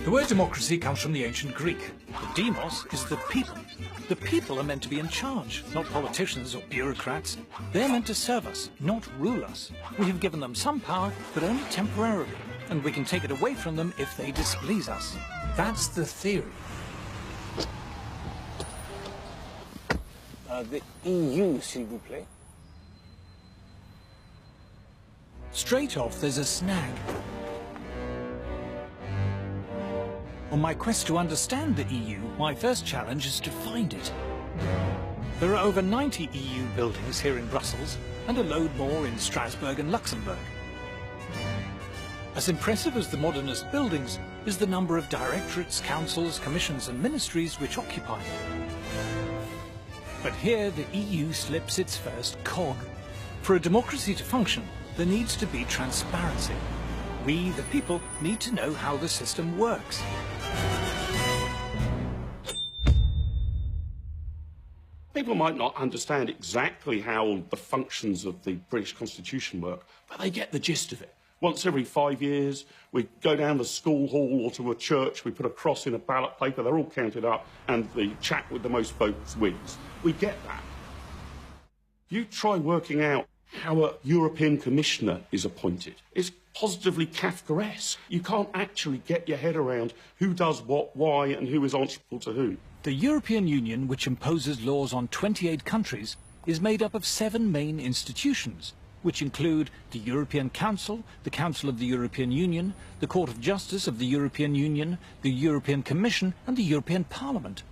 The word democracy comes from the ancient Greek. The demos is the people. The people are meant to be in charge, not politicians or bureaucrats. They're meant to serve us, not rule us. We have given them some power, but only temporarily, and we can take it away from them if they displease us. That's the theory. The EU, s'il vous plaît. Straight off, there's a snag. On my quest to understand the EU, my first challenge is to find it. There are over 90 EU buildings here in Brussels, and a load more in Strasbourg and Luxembourg. As impressive as the modernist buildings is the number of directorates, councils, commissions and ministries which occupy them. But here the EU slips its first cog. For a democracy to function, there needs to be transparency. We, the people, need to know how the system works. People might not understand exactly how the functions of the British Constitution work, but they get the gist of it. Once every 5 years, we go down to school hall or to a church, we put a cross in a ballot paper, they're all counted up, and the chap with the most votes wins. We get that. You try working out how a European Commissioner is appointed. It's positively Kafkaesque. You can't actually get your head around who does what, why, and who is answerable to who. The European Union, which imposes laws on 28 countries, is made up of 7 main institutions, which include the European Council, the Council of the European Union, the Court of Justice of the European Union, the European Commission, and the European Parliament.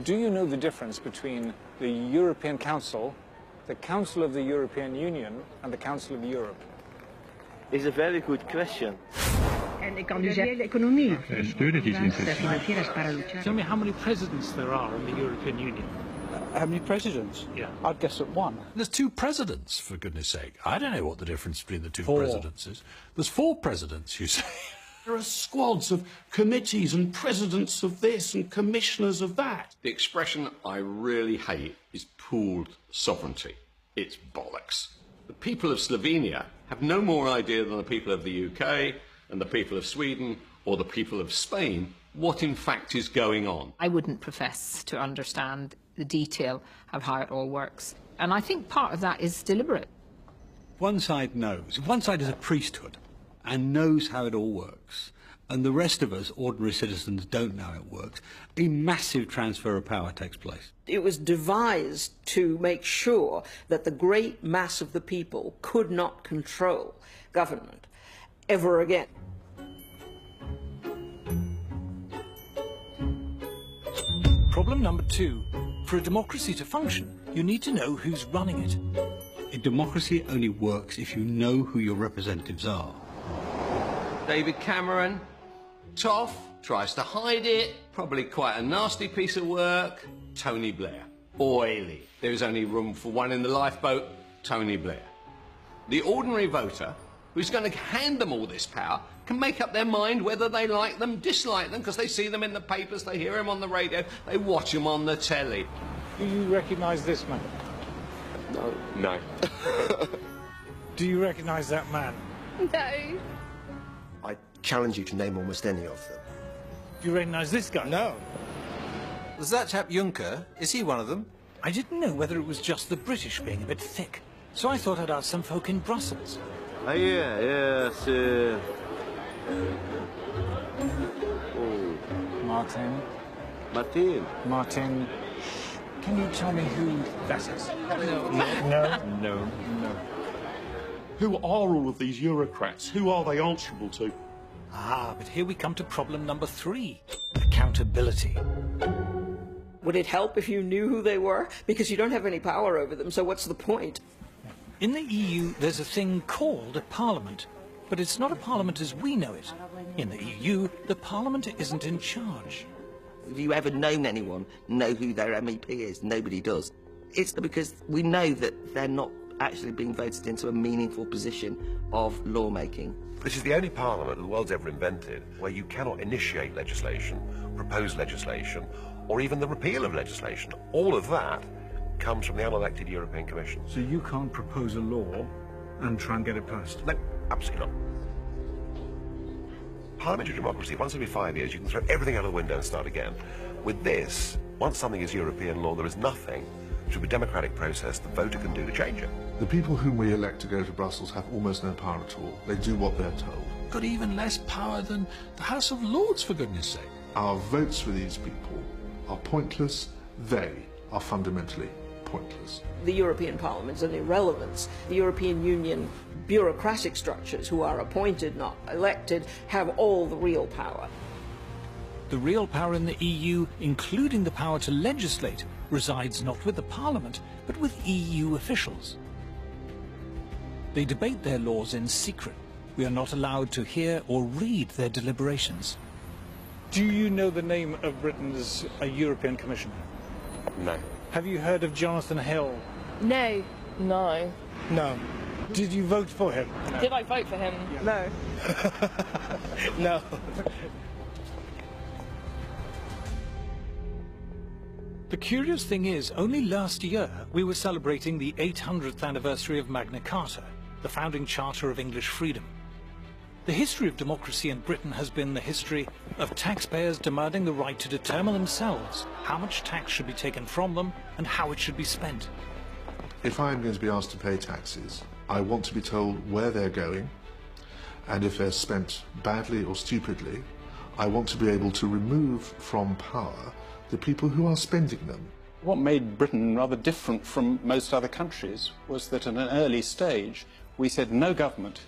Do you know the difference between the European Council, the Council of the European Union, and the Council of Europe? It's a very good question. Tell me how many presidents there are in the European Union. How many presidents? Yeah. I'd guess at 1. There's 2 presidents, for goodness sake. I don't know what the difference between the 2 4. presidents is. There's 4 presidents, you say. There are squads of committees and presidents of this and commissioners of that. The expression I really hate is pooled sovereignty. It's bollocks. The people of Slovenia have no more idea than the people of the UK and the people of Sweden or the people of Spain what in fact is going on. I wouldn't profess to understand the detail of how it all works. And I think part of that is deliberate. One side knows. One side is a priesthood and knows how it all works, and the rest of us, ordinary citizens, don't know how it works. A massive transfer of power takes place. It was devised to make sure that the great mass of the people could not control government ever again. Problem number 2. For a democracy to function, you need to know who's running it. A democracy only works if you know who your representatives are. David Cameron, tough, tries to hide it, probably quite a nasty piece of work. Tony Blair, oily. There is only room for one in the lifeboat, Tony Blair. The ordinary voter, who's going to hand them all this power, can make up their mind whether they like them, dislike them, because they see them in the papers, they hear them on the radio, they watch them on the telly. Do you recognise this man? No. Do you recognise that man? No. I challenge you to name almost any of them. Do you recognise this guy? No. There's that chap Juncker. Is he one of them? I didn't know whether it was just the British being a bit thick, so I thought I'd ask some folk in Brussels. Yes. Martin. Martin. Can you tell me who that is? No. Who are all of these bureaucrats? Who are they answerable to? Ah, but here we come to problem number 3. Accountability. Would it help if you knew who they were? Because you don't have any power over them, so what's the point? In the EU, there's a thing called a parliament, but it's not a parliament as we know it. In the EU, the parliament isn't in charge. Have you ever known anyone know who their MEP is? Nobody does. It's because we know that they're not actually being voted into a meaningful position of lawmaking. This is the only parliament the world's ever invented where you cannot initiate legislation, propose legislation, or even the repeal of legislation. All of that comes from the unelected European Commission. So you can't propose a law and try and get it passed? No, absolutely not. parliamentary democracy, once every 5 years, you can throw everything out of the window and start again. With this, once something is European law, there is nothing through a democratic process the voter can do to change it. The people whom we elect to go to Brussels have almost no power at all. They do what they're told. Got even less power than the House of Lords, for goodness sake. Our votes for these people are pointless. They are fundamentally pointless. The European Parliament is an irrelevance. The European Union bureaucratic structures, who are appointed, not elected, have all the real power. The real power in the EU, including the power to legislate, resides not with the Parliament, but with EU officials. They debate their laws in secret. We are not allowed to hear or read their deliberations. Do you know the name of Britain's European Commissioner? No. Have you heard of Jonathan Hill? No. No. No. Did you vote for him? No. Did I vote for him? No. No. The curious thing is, only last year we were celebrating the 800th anniversary of Magna Carta, the founding charter of English freedom. The history of democracy in Britain has been the history of taxpayers demanding the right to determine themselves how much tax should be taken from them and how it should be spent. If I am going to be asked to pay taxes, I want to be told where they're going, and if they're spent badly or stupidly, I want to be able to remove from power the people who are spending them. What made Britain rather different from most other countries was that at an early stage we said no government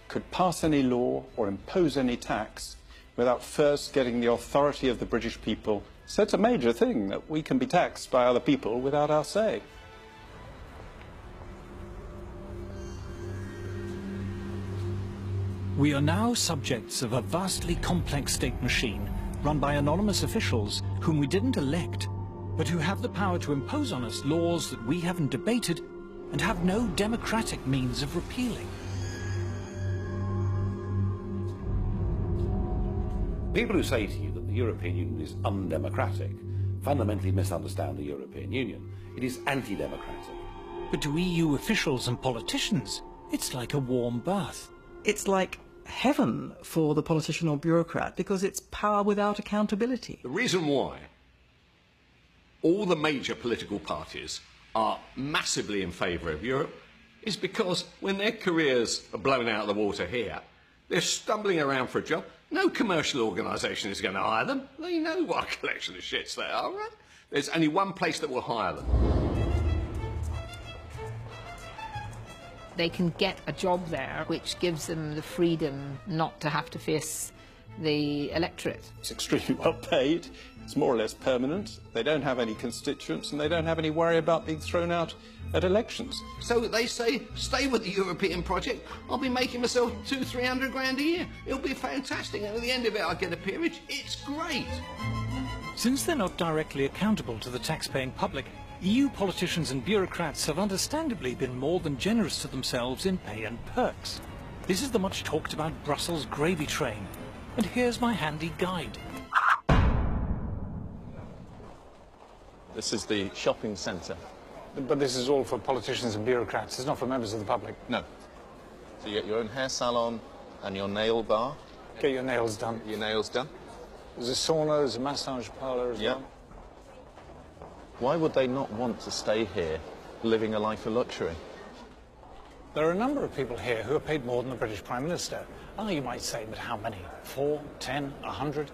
could pass any law or impose any tax without first getting the authority of the British people. So it's a major thing that we can be taxed by other people without our say. We are now subjects of a vastly complex state machine run by anonymous officials whom we didn't elect, but who have the power to impose on us laws that we haven't debated and have no democratic means of repealing. People who say to you that the European Union is undemocratic fundamentally misunderstand the European Union. It is anti-democratic. But to EU officials and politicians, it's like a warm bath. It's like heaven for the politician or bureaucrat because it's power without accountability. The reason why all the major political parties are massively in favour of Europe is because when their careers are blown out of the water here, they're stumbling around for a job. No commercial organisation is going to hire them. They know what a collection of shits they are, right? There's only one place that will hire them. They can get a job there, which gives them the freedom not to have to face the electorate. It's extremely well paid, it's more or less permanent, they don't have any constituents and they don't have any worry about being thrown out at elections. So they say, stay with the European project, I'll be making myself 200-300 grand a year. It'll be fantastic, and at the end of it I'll get a peerage. It's great. Since they're not directly accountable to the tax-paying public, EU politicians and bureaucrats have understandably been more than generous to themselves in pay and perks. This is the much talked about Brussels gravy train. And here's my handy guide. This is the shopping centre. But this is all for politicians and bureaucrats. It's not for members of the public. No. So you get your own hair salon and your nail bar. Get your nails done. Your nails done. There's a sauna, there's a massage parlour as well. Why would they not want to stay here, living a life of luxury? There are a number of people here who are paid more than the British Prime Minister. Oh, you might say, but how many? 4, 10, 100?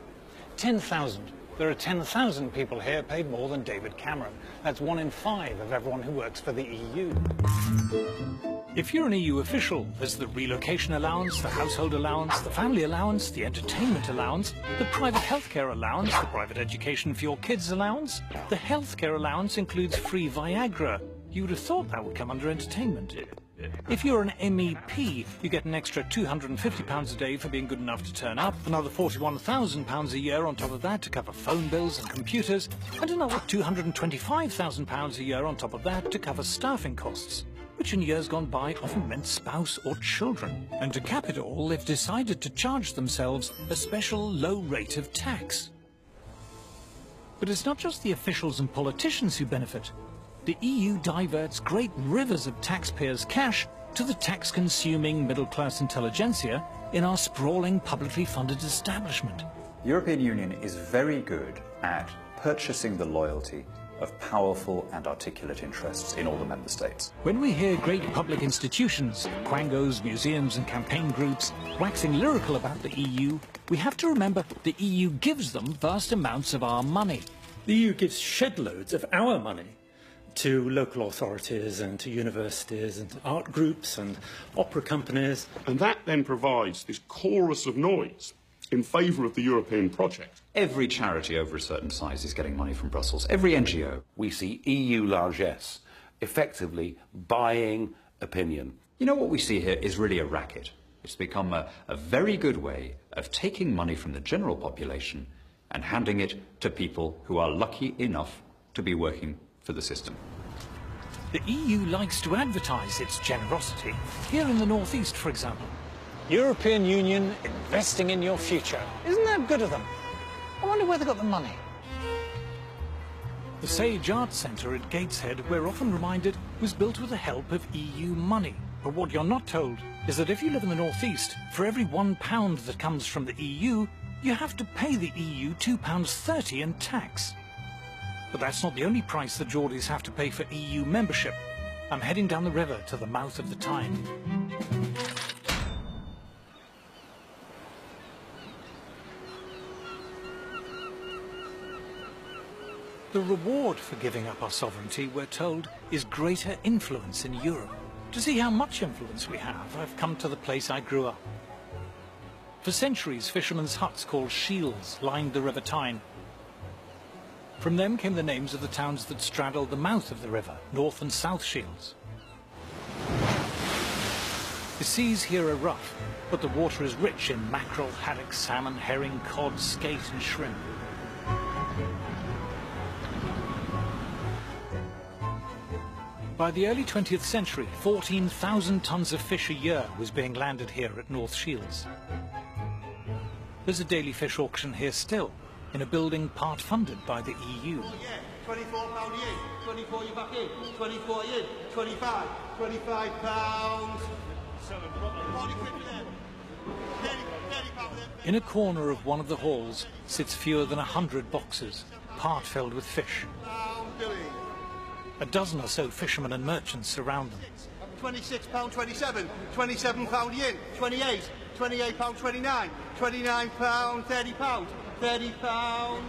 10,000. There are 10,000 people here paid more than David Cameron. That's 1 in 5 of everyone who works for the EU. If you're an EU official, there's the relocation allowance, the household allowance, the family allowance, the entertainment allowance, the private healthcare allowance, the private education for your kids allowance. The healthcare allowance includes free Viagra. You would have thought that would come under entertainment. If you're an MEP, you get an extra £250 a day for being good enough to turn up, another £41,000 a year on top of that to cover phone bills and computers, and another £225,000 a year on top of that to cover staffing costs, which in years gone by often meant spouse or children. And to cap it all, they've decided to charge themselves a special low rate of tax. But it's not just the officials and politicians who benefit. The EU diverts great rivers of taxpayers' cash to the tax-consuming middle-class intelligentsia in our sprawling publicly funded establishment. The European Union is very good at purchasing the loyalty of powerful and articulate interests in all the member states. When we hear great public institutions, quangos, museums and campaign groups, waxing lyrical about the EU, we have to remember the EU gives them vast amounts of our money. The EU gives shed loads of our money to local authorities and to universities and to art groups and opera companies. And that then provides this chorus of noise in favour of the European project. Every charity over a certain size is getting money from Brussels. Every NGO. We see EU largesse effectively buying opinion. You know, what we see here is really a racket. It's become a very good way of taking money from the general population and handing it to people who are lucky enough to be working for the system. The EU likes to advertise its generosity, here in the northeast, for example. European Union investing in your future. Isn't that good of them? I wonder where they got the money. The Sage Arts Centre at Gateshead, we're often reminded, was built with the help of EU money. But what you're not told is that if you live in the northeast, for every £1 that comes from the EU, you have to pay the EU £2.30 in tax. But that's not the only price the Geordies have to pay for EU membership. I'm heading down the river to the mouth of the Tyne. The reward for giving up our sovereignty, we're told, is greater influence in Europe. To see how much influence we have, I've come to the place I grew up. For centuries, fishermen's huts called shields lined the River Tyne. From them came the names of the towns that straddled the mouth of the river, North and South Shields. The seas here are rough, but the water is rich in mackerel, haddock, salmon, herring, cod, skate and shrimp. By the early 20th century, 14,000 tons of fish a year was being landed here at North Shields. There's a daily fish auction here still, in a building part funded by the EU. £24 in, 24 you back in, 24 in, 25, £25. In a corner of one of the halls sits fewer than 100 boxes, part filled with fish. A dozen or so fishermen and merchants surround them. £26.27, £27 in, 28, £28.29, £29, £30, £30.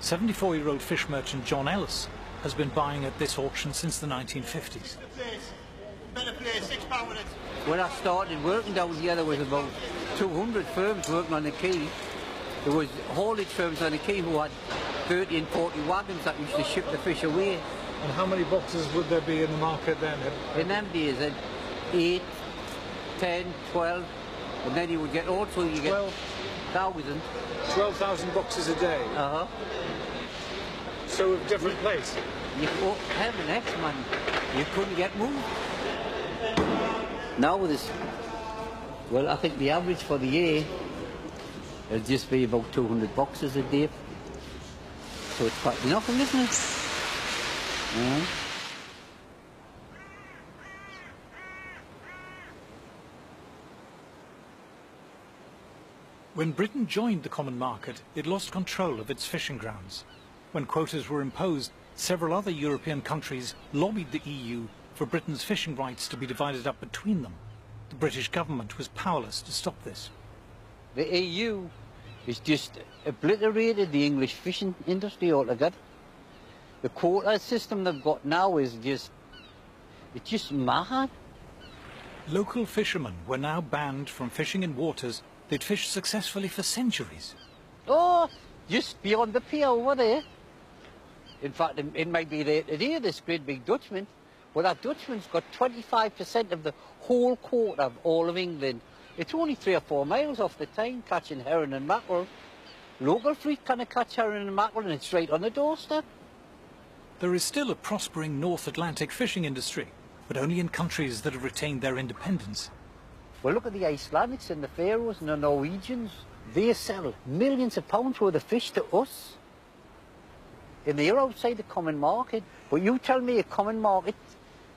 74-year-old fish merchant John Ellis has been buying at this auction since the 1950s. Better place, £6 with it. When I started working down here, there was about 200 firms working on the quay. There was haulage firms on the quay who had 30 and 40 wagons that used to ship the fish away. And how many boxes would there be in the market then? In them days, 8, 10, 12, and then you would get also, you get 1,000. 12,000 boxes a day? Uh-huh. So of different place? You have an X, man. You couldn't get moved. Now with this, well, I think the average for the year it'll just be about 200 boxes a day. So it's quite enough, isn't it? When Britain joined the common market, it lost control of its fishing grounds. When quotas were imposed, several other European countries lobbied the EU for Britain's fishing rights to be divided up between them. The British government was powerless to stop this. The EU has just obliterated the English fishing industry altogether. The quota system they've got now is it's just mad. Local fishermen were now banned from fishing in waters they'd fished successfully for centuries. Oh, just beyond the pier over there. In fact, it might be there today, this great big Dutchman. Well, that Dutchman's got 25% of the whole quota of all of England. It's only 3 or 4 miles off the Tyne, catching herring and mackerel. Local fleet can't catch herring and mackerel, and it's right on the doorstep. There is still a prospering North Atlantic fishing industry, but only in countries that have retained their independence. Well, look at the Icelandics and the Faroes and the Norwegians. They sell millions of pounds worth of fish to us. And they're outside the common market. But you tell me a common market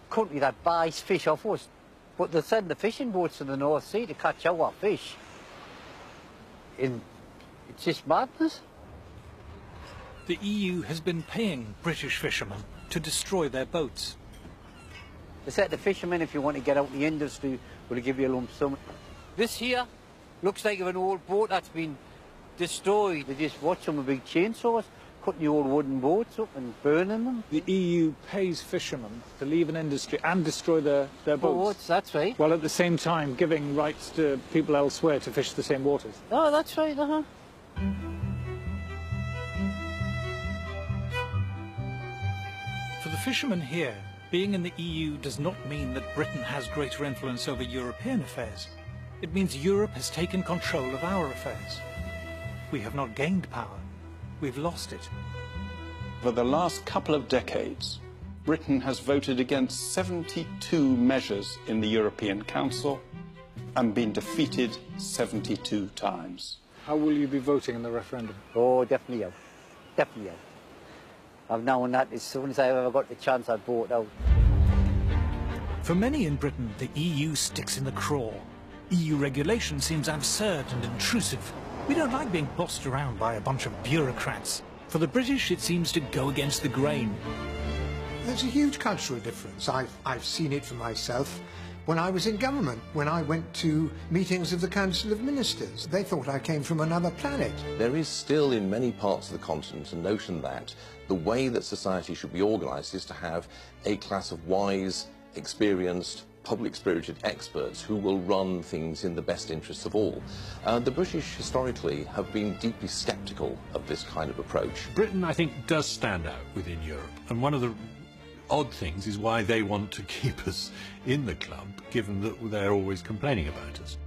country that buys fish off us But they send the fishing boats to the North Sea to catch our fish. It's just madness. The EU has been paying British fishermen to destroy their boats. They said the fishermen, if you want to get out the industry, will give you a lump sum. This here looks like an old boat that's been destroyed. They just watch them with big chainsaws, cutting the old wooden boats up and burning them. The EU pays fishermen to leave an industry and destroy their boats. That's right. While at the same time giving rights to people elsewhere to fish the same waters. Oh, that's right, For the fishermen here, being in the EU does not mean that Britain has greater influence over European affairs. It means Europe has taken control of our affairs. We have not gained power, we've lost it. For the last couple of decades, Britain has voted against 72 measures in the European Council and been defeated 72 times. How will you be voting in the referendum? Oh, definitely out. Definitely out. I've known that as soon as I ever got the chance, I'd vote out. For many in Britain, the EU sticks in the craw. EU regulation seems absurd and intrusive. We don't like being bossed around by a bunch of bureaucrats. For the British, it seems to go against the grain. There's a huge cultural difference. I've seen it for myself. When I was in government, when I went to meetings of the Council of Ministers, they thought I came from another planet. There is still in many parts of the continent a notion that the way that society should be organised is to have a class of wise, experienced, public-spirited experts who will run things in the best interests of all. The British historically have been deeply sceptical of this kind of approach. Britain, I think, does stand out within Europe, and one of the odd things is why they want to keep us in the club, given that they're always complaining about us.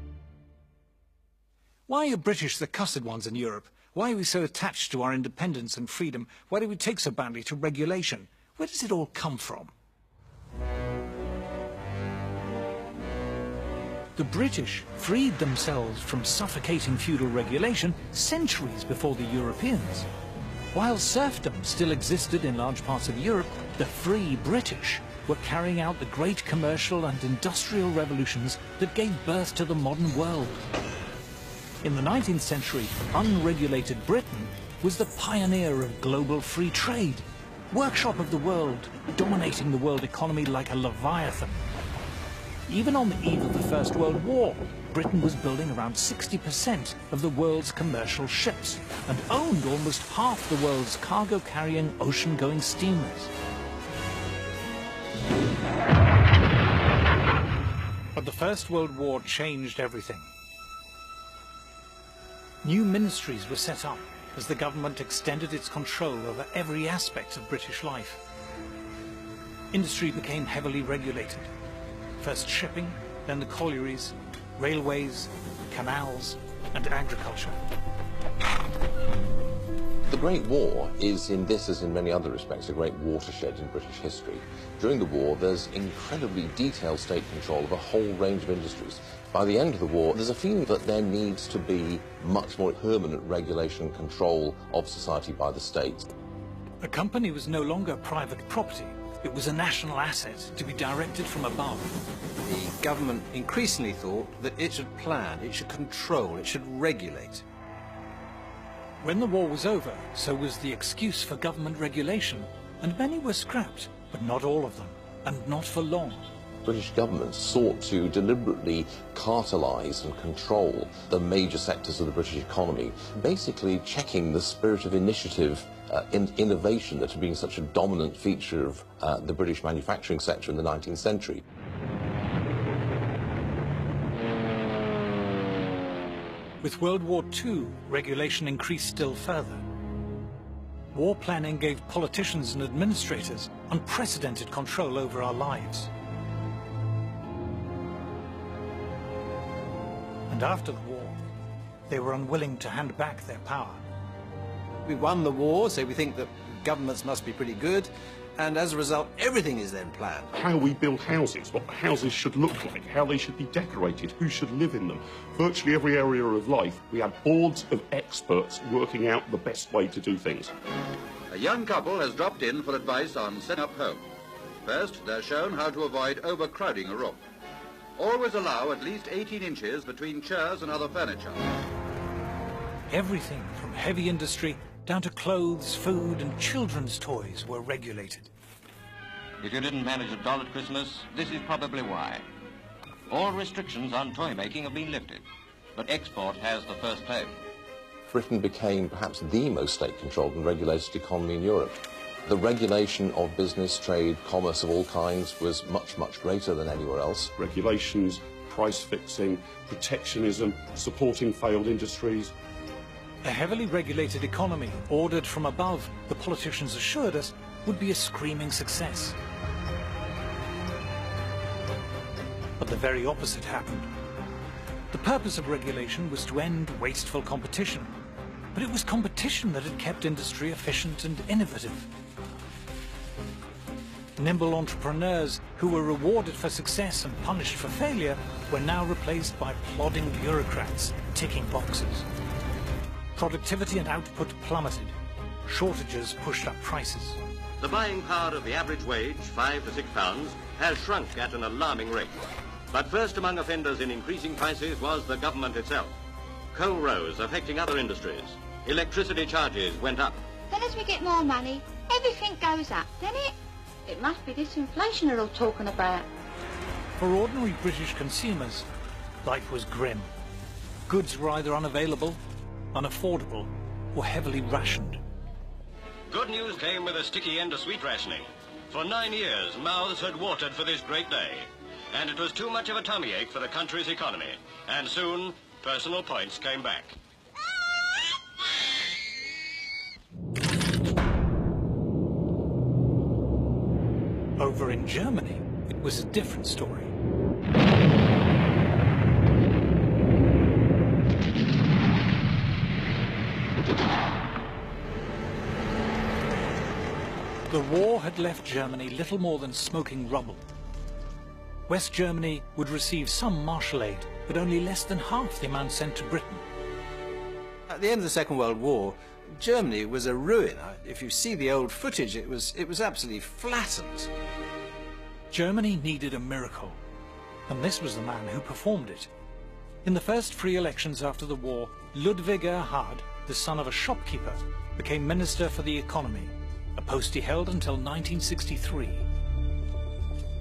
Why are British the cussed ones in Europe? Why are we so attached to our independence and freedom? Why do we take so badly to regulation? Where does it all come from? The British freed themselves from suffocating feudal regulation centuries before the Europeans. While serfdom still existed in large parts of Europe, the free British were carrying out the great commercial and industrial revolutions that gave birth to the modern world. In the 19th century, unregulated Britain was the pioneer of global free trade, workshop of the world, dominating the world economy like a leviathan. Even on the eve of the First World War, Britain was building around 60% of the world's commercial ships and owned almost half the world's cargo-carrying ocean-going steamers. But the First World War changed everything. New ministries were set up as the government extended its control over every aspect of British life. Industry became heavily regulated. First shipping, then the collieries, railways, canals, and agriculture. The Great War is, in this as in many other respects, a great watershed in British history. During the war, there's incredibly detailed state control of a whole range of industries. By the end of the war, there's a feeling that there needs to be much more permanent regulation and control of society by the state. A company was no longer private property. It was a national asset to be directed from above. The government increasingly thought that it should plan, it should control, it should regulate. When the war was over, so was the excuse for government regulation, and many were scrapped, but not all of them, and not for long. British governments sought to deliberately cartelise and control the major sectors of the British economy, basically checking the spirit of initiative innovation that had been such a dominant feature of the British manufacturing sector in the 19th century. With World War II, regulation increased still further. War planning gave politicians and administrators unprecedented control over our lives. And after the war, they were unwilling to hand back their power. We won the war, so we think that governments must be pretty good, and as a result, everything is then planned. How we build houses, what the houses should look like, how they should be decorated, who should live in them. Virtually every area of life, we have boards of experts working out the best way to do things. A young couple has dropped in for advice on setting up home. First, they're shown how to avoid overcrowding a room. Always allow at least 18 inches between chairs and other furniture. Everything from heavy industry down to clothes, food and children's toys were regulated. If you didn't manage a doll at Christmas, this is probably why. All restrictions on toy making have been lifted, but export has the first claim. Britain became perhaps the most state-controlled and regulated economy in Europe. The regulation of business, trade, commerce of all kinds was much, much greater than anywhere else. Regulations, price fixing, protectionism, supporting failed industries. A heavily regulated economy, ordered from above, the politicians assured us, would be a screaming success. But the very opposite happened. The purpose of regulation was to end wasteful competition, but it was competition that had kept industry efficient and innovative. Nimble entrepreneurs who were rewarded for success and punished for failure were now replaced by plodding bureaucrats ticking boxes. Productivity and output plummeted. Shortages pushed up prices. The buying power of the average wage, £5 to £6, has shrunk at an alarming rate. But first among offenders in increasing prices was the government itself. Coal rose, affecting other industries. Electricity charges went up. Then as we get more money, everything goes up, doesn't it? It must be this inflation they're all talking about. For ordinary British consumers, life was grim. Goods were either unavailable, unaffordable, or heavily rationed. Good news came with a sticky end to sweet rationing. For 9 years, mouths had watered for this great day. And it was too much of a tummy ache for the country's economy. And soon, personal points came back. Over in Germany, it was a different story. The war had left Germany little more than smoking rubble. West Germany would receive some martial aid, but only less than half the amount sent to Britain. At the end of the Second World War, Germany was a ruin. If you see the old footage, it was absolutely flattened. Germany needed a miracle, and this was the man who performed it. In the first free elections after the war, Ludwig Erhard, the son of a shopkeeper, became Minister for the Economy, a post he held until 1963.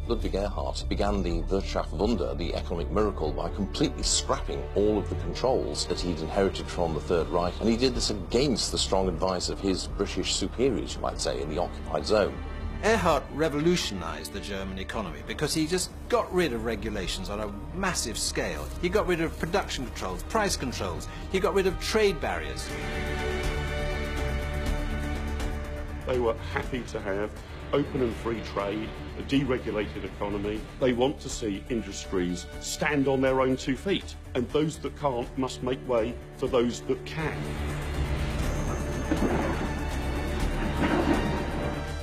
Ludwig Erhard began the Wirtschaftswunder, the economic miracle, by completely scrapping all of the controls that he'd inherited from the Third Reich, and he did this against the strong advice of his British superiors, you might say, in the occupied zone. Erhard revolutionized the German economy because he just got rid of regulations on a massive scale. He got rid of production controls, price controls. He got rid of trade barriers. They were happy to have open and free trade, a deregulated economy. They want to see industries stand on their own 2 feet, and those that can't must make way for those that can.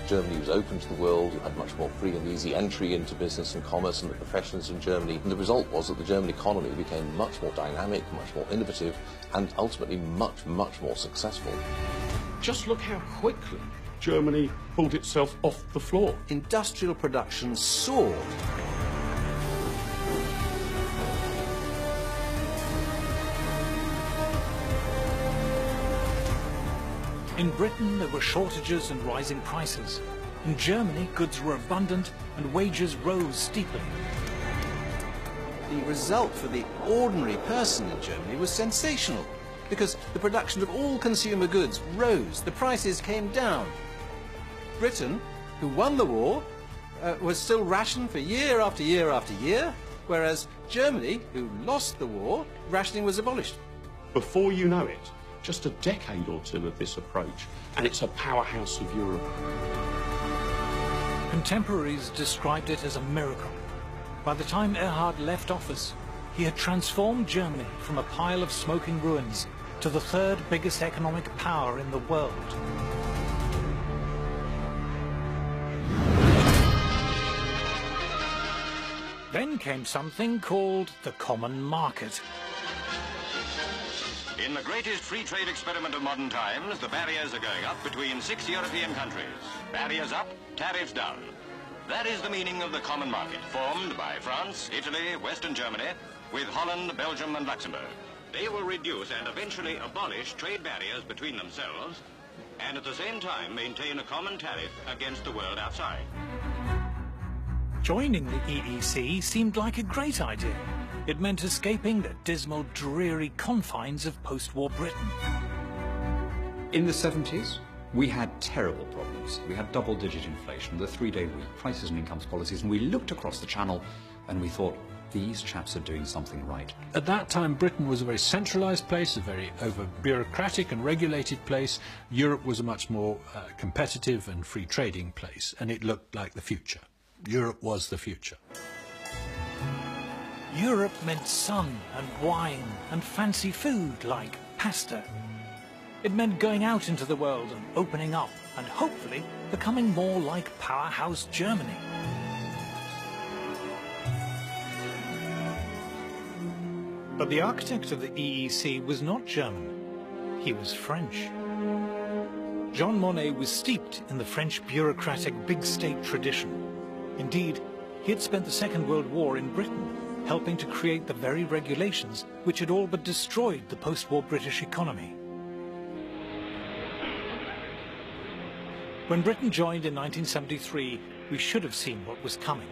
Germany was open to the world, had much more free and easy entry into business and commerce and the professions in Germany. And the result was that the German economy became much more dynamic, much more innovative, and ultimately much, much more successful. Just look how quickly Germany pulled itself off the floor. Industrial production soared. In Britain, there were shortages and rising prices. In Germany, goods were abundant and wages rose steeply. The result for the ordinary person in Germany was sensational, because the production of all consumer goods rose, the prices came down. Britain, who won the war, was still rationed for year after year after year, whereas Germany, who lost the war, rationing was abolished. Before you know it, just a decade or two of this approach, and it's a powerhouse of Europe. Contemporaries described it as a miracle. By the time Erhard left office, he had transformed Germany from a pile of smoking ruins to the third biggest economic power in the world. Then came something called the common market. In the greatest free trade experiment of modern times, the barriers are going up between 6 European countries. Barriers up, tariffs down. That is the meaning of the common market, formed by France, Italy, Western Germany, with Holland, Belgium and Luxembourg. They will reduce and eventually abolish trade barriers between themselves and at the same time maintain a common tariff against the world outside. Joining the EEC seemed like a great idea. It meant escaping the dismal, dreary confines of post-war Britain. In the 70s, we had terrible problems. We had double-digit inflation, the three-day week, prices and incomes policies, and we looked across the channel and we thought, these chaps are doing something right. At that time, Britain was a very centralised place, a very over-bureaucratic and regulated place. Europe was a much more competitive and free trading place, and it looked like the future. Europe was the future. Europe meant sun and wine and fancy food like pasta. It meant going out into the world and opening up and hopefully becoming more like powerhouse Germany. But the architect of the EEC was not German. He was French. Jean Monnet was steeped in the French bureaucratic big state tradition. Indeed, he had spent the Second World War in Britain, helping to create the very regulations which had all but destroyed the post-war British economy. When Britain joined in 1973, we should have seen what was coming.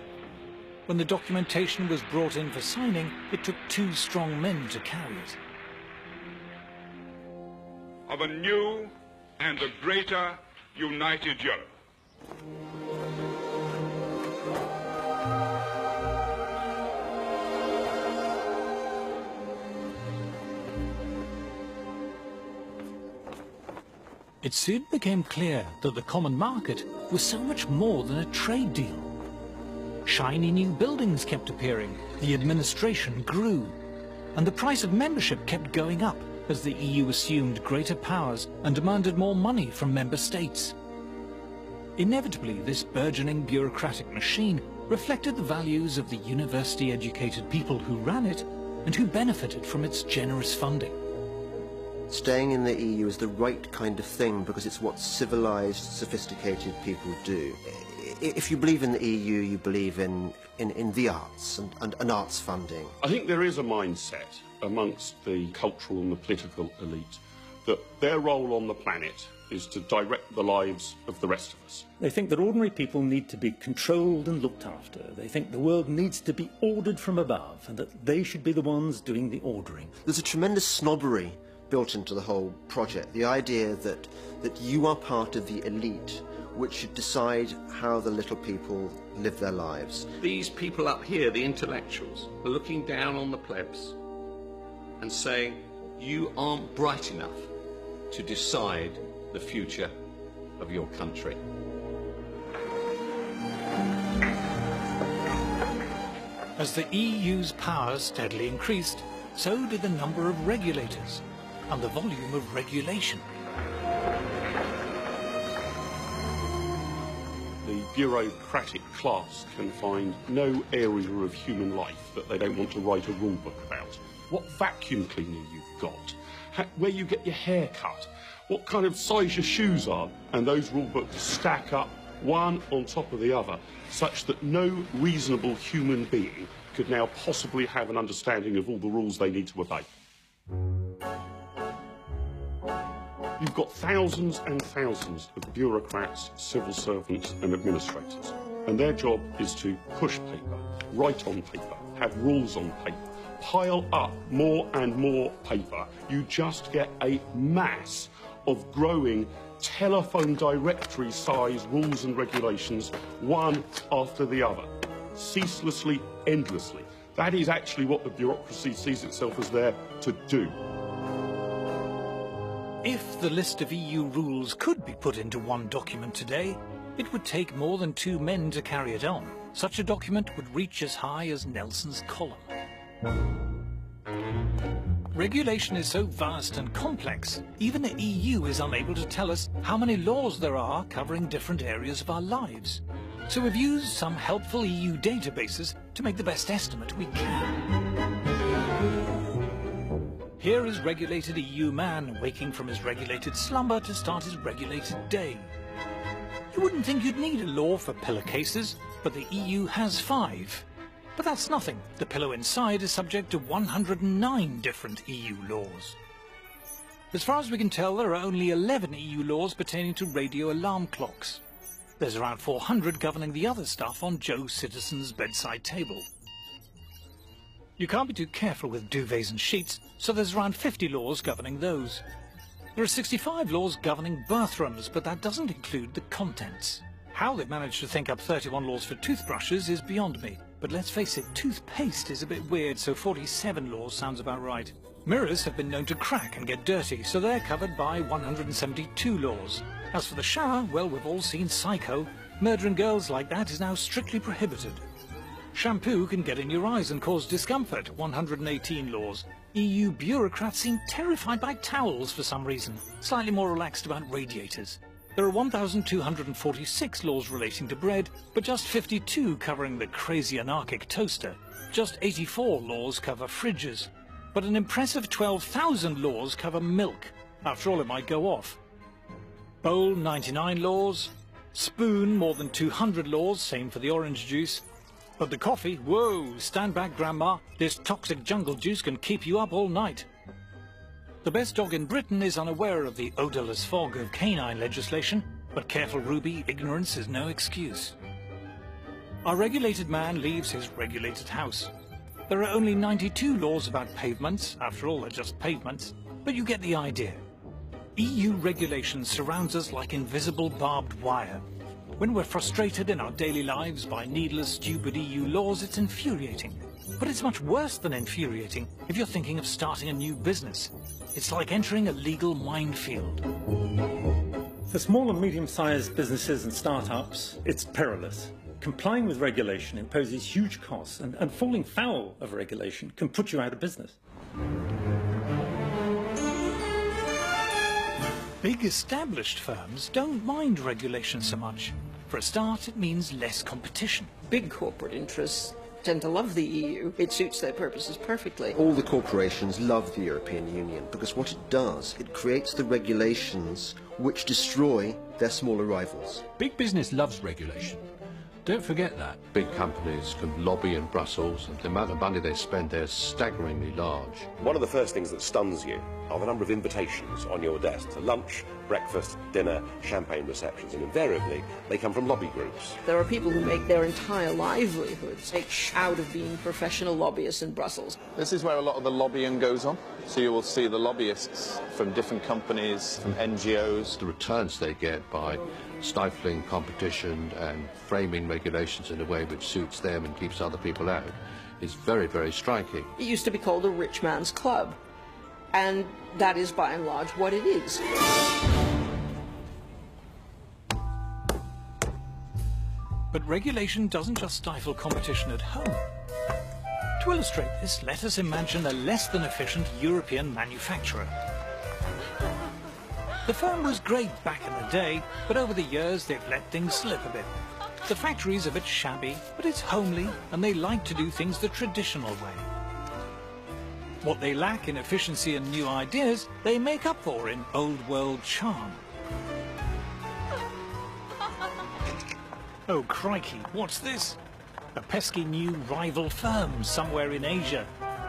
When the documentation was brought in for signing, it took 2 strong men to carry it. Of a new and a greater united Europe. It soon became clear that the common market was so much more than a trade deal. Shiny new buildings kept appearing, the administration grew, and the price of membership kept going up as the EU assumed greater powers and demanded more money from member states. Inevitably, this burgeoning bureaucratic machine reflected the values of the university-educated people who ran it and who benefited from its generous funding. Staying in the EU is the right kind of thing because it's what civilized, sophisticated people do. If you believe in the EU, you believe in the arts and arts funding. I think there is a mindset amongst the cultural and the political elite that their role on the planet is to direct the lives of the rest of us. They think that ordinary people need to be controlled and looked after. They think the world needs to be ordered from above and that they should be the ones doing the ordering. There's a tremendous snobbery built into the whole project, the idea that you are part of the elite which should decide how the little people live their lives. These people up here, the intellectuals, are looking down on the plebs and saying, you aren't bright enough to decide the future of your country. As the EU's power steadily increased, so did the number of regulators and the volume of regulation. The bureaucratic class can find no area of human life that they don't want to write a rule book about. What vacuum cleaner you've got, where you get your hair cut, what kind of size your shoes are, and those rule books stack up one on top of the other, such that no reasonable human being could now possibly have an understanding of all the rules they need to obey. You've got thousands and thousands of bureaucrats, civil servants and administrators, and their job is to push paper, write on paper, have rules on paper, pile up more and more paper. You just get a mass of growing telephone directory size rules and regulations, one after the other, ceaselessly, endlessly. That is actually what the bureaucracy sees itself as there to do. If the list of EU rules could be put into one document today, it would take more than 2 men to carry it on. Such a document would reach as high as Nelson's column. Regulation is so vast and complex, even the EU is unable to tell us how many laws there are covering different areas of our lives. So we've used some helpful EU databases to make the best estimate we can. Here is regulated EU man waking from his regulated slumber to start his regulated day. You wouldn't think you'd need a law for pillar cases. but the EU has 5. But that's nothing. The pillow inside is subject to 109 different EU laws. As far as we can tell, there are only 11 EU laws pertaining to radio alarm clocks. There's around 400 governing the other stuff on Joe Citizen's bedside table. You can't be too careful with duvets and sheets, so there's around 50 laws governing those. There are 65 laws governing bathrooms, but that doesn't include the contents. How they've managed to think up 31 laws for toothbrushes is beyond me. But let's face it, toothpaste is a bit weird, so 47 laws sounds about right. Mirrors have been known to crack and get dirty, so they're covered by 172 laws. As for the shower, well, we've all seen Psycho. Murdering girls like that is now strictly prohibited. Shampoo can get in your eyes and cause discomfort, 118 laws. EU bureaucrats seem terrified by towels for some reason, slightly more relaxed about radiators. There are 1,246 laws relating to bread, but just 52 covering the crazy anarchic toaster. Just 84 laws cover fridges, but an impressive 12,000 laws cover milk. After all, it might go off. Bowl, 99 laws. Spoon, more than 200 laws, same for the orange juice. But the coffee, whoa, stand back, Grandma. This toxic jungle juice can keep you up all night. The best dog in Britain is unaware of the odourless fog of canine legislation, but careful Ruby, ignorance is no excuse. Our regulated man leaves his regulated house. There are only 92 laws about pavements, after all they're just pavements, but you get the idea. EU regulation surrounds us like invisible barbed wire. When we're frustrated in our daily lives by needless, stupid EU laws, it's infuriating. But it's much worse than infuriating if you're thinking of starting a new business. It's like entering a legal minefield. For small and medium-sized businesses and startups, it's perilous. Complying with regulation imposes huge costs, and falling foul of regulation can put you out of business. Big established firms don't mind regulation so much. For a start, it means less competition. Big corporate interests tend to love the EU. It suits their purposes perfectly. All the corporations love the European Union because what it does, it creates the regulations which destroy their smaller rivals. Big business loves regulation. Don't forget that. Big companies can lobby in Brussels, and the amount of money they spend there is staggeringly large. One of the first things that stuns you are the number of invitations on your desk to lunch, breakfast, dinner, champagne receptions, and invariably they come from lobby groups. There are people who make their entire livelihoods out of being professional lobbyists in Brussels. This is where a lot of the lobbying goes on. So you will see the lobbyists from different companies, from NGOs. The returns they get by stifling competition and framing regulations in a way which suits them and keeps other people out is very, very striking. It used to be called a rich man's club, and that is by and large what it is. But regulation doesn't just stifle competition at home. To illustrate this, let us imagine a less than efficient European manufacturer. The firm was great back in the day, but over the years they've let things slip a bit. The factory's a bit shabby, but it's homely, and they like to do things the traditional way. What they lack in efficiency and new ideas, they make up for in old world charm. Oh crikey, what's this? A pesky new rival firm somewhere in Asia.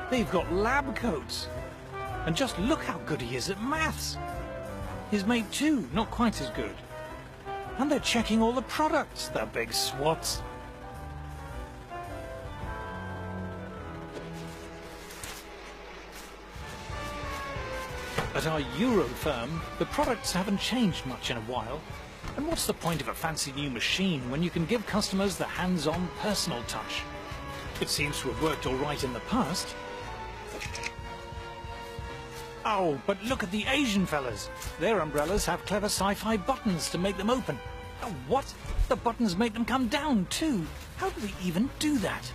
They've got lab coats. And just look how good he is at maths. His mate too, not quite as good. And they're checking all the products, the big swats. At our Euro firm, the products haven't changed much in a while. And what's the point of a fancy new machine when you can give customers the hands-on personal touch? It seems to have worked all right in the past. Oh, but look at the Asian fellas. Their umbrellas have clever sci-fi buttons to make them open. Oh, what? The buttons make them come down too. How do they even do that?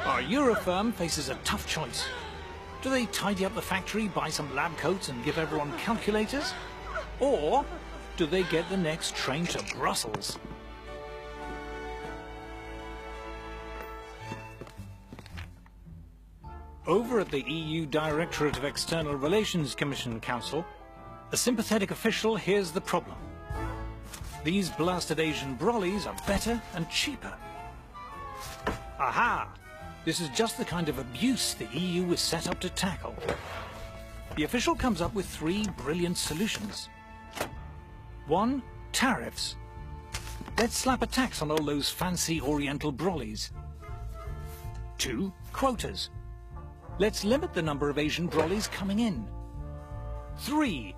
Our Euro firm faces a tough choice. Do they tidy up the factory, buy some lab coats and give everyone calculators? Or do they get the next train to Brussels? Over at the EU Directorate of External Relations Commission Council, a sympathetic official hears the problem. These blasted Asian brollies are better and cheaper. Aha! This is just the kind of abuse the EU was set up to tackle. The official comes up with 3 brilliant solutions. 1. Tariffs. Let's slap a tax on all those fancy oriental brollies. 2. Quotas. Let's limit the number of Asian brollies coming in. 3.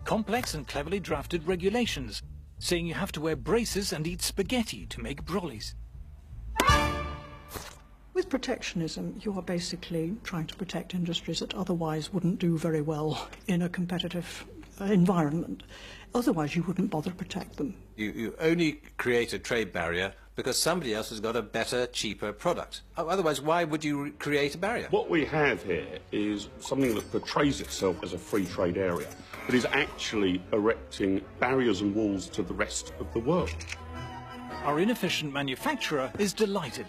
Complex and cleverly drafted regulations, saying you have to wear braces and eat spaghetti to make brollies. With protectionism, you are basically trying to protect industries that otherwise wouldn't do very well in a competitive environment. Otherwise, you wouldn't bother to protect them. You only create a trade barrier because somebody else has got a better, cheaper product. Otherwise, why would you create a barrier? What we have here is something that portrays itself as a free trade area, but is actually erecting barriers and walls to the rest of the world. Our inefficient manufacturer is delighted.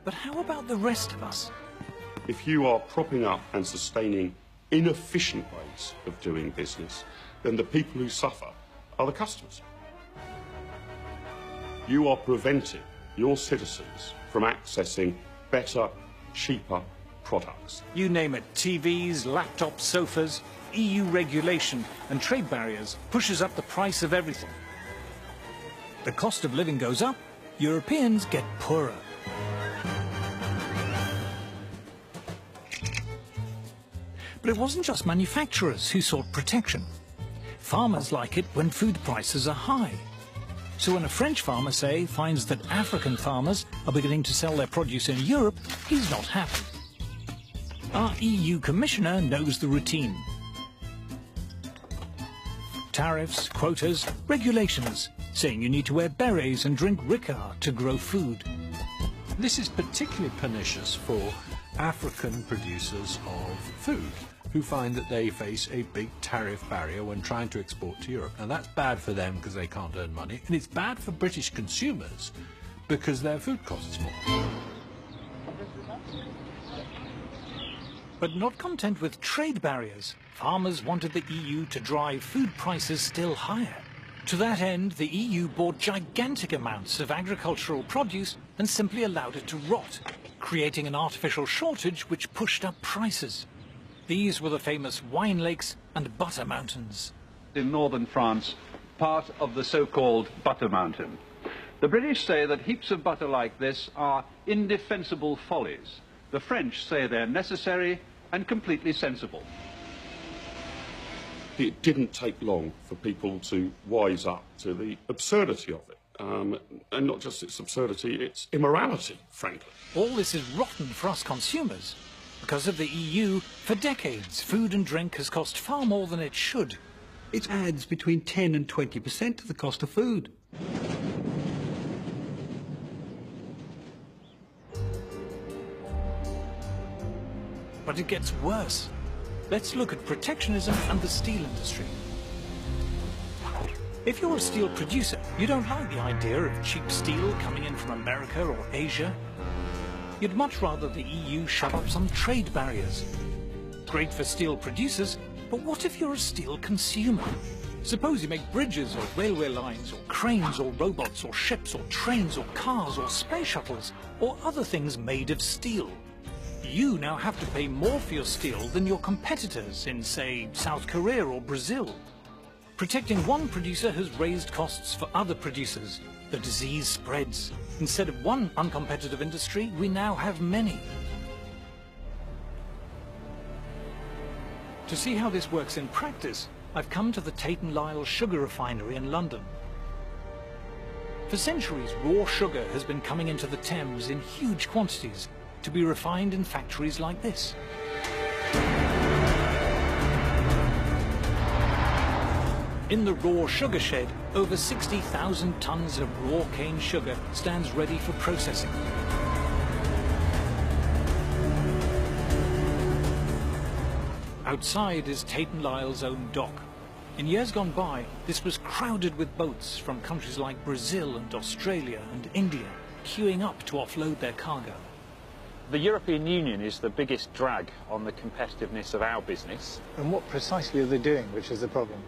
But how about the rest of us? If you are propping up and sustaining inefficient ways of doing business, then the people who suffer are the customers. You are preventing your citizens from accessing better, cheaper products. You name it, TVs, laptops, sofas, EU regulation and trade barriers pushes up the price of everything. The cost of living goes up, Europeans get poorer. But it wasn't just manufacturers who sought protection. Farmers like it when food prices are high. So when a French farmer, say, finds that African farmers are beginning to sell their produce in Europe, he's not happy. Our EU commissioner knows the routine. Tariffs, quotas, regulations, saying you need to wear berets and drink Ricard to grow food. This is particularly pernicious for African producers of food, who find that they face a big tariff barrier when trying to export to Europe. Now that's bad for them because they can't earn money, and it's bad for British consumers because their food costs more. But not content with trade barriers, farmers wanted the EU to drive food prices still higher. To that end, the EU bought gigantic amounts of agricultural produce and simply allowed it to rot, creating an artificial shortage which pushed up prices. These were the famous wine lakes and butter mountains. In northern France, part of the so-called butter mountain. The British say that heaps of butter like this are indefensible follies. The French say they're necessary and completely sensible. It didn't take long for people to wise up to the absurdity of it. And not just its absurdity, its immorality, frankly. All this is rotten for us consumers. Because of the EU, for decades, food and drink has cost far more than it should. It adds between 10 and 20% to the cost of food. But it gets worse. Let's look at protectionism and the steel industry. If you're a steel producer, you don't like the idea of cheap steel coming in from America or Asia. You'd much rather the EU shove up some trade barriers. Great for steel producers, but what if you're a steel consumer? Suppose you make bridges or railway lines or cranes or robots or ships or trains or cars or space shuttles or other things made of steel. You now have to pay more for your steel than your competitors in, say, South Korea or Brazil. Protecting one producer has raised costs for other producers. The disease spreads. Instead of one uncompetitive industry, we now have many. To see how this works in practice, I've come to the Tate & Lyle sugar refinery in London. For centuries, raw sugar has been coming into the Thames in huge quantities to be refined in factories like this. In the raw sugar shed, over 60,000 tons of raw cane sugar stands ready for processing. Outside is Tate & Lyle's own dock. In years gone by, this was crowded with boats from countries like Brazil and Australia and India, queuing up to offload their cargo. The European Union is the biggest drag on the competitiveness of our business. And what precisely are they doing, which is the problem?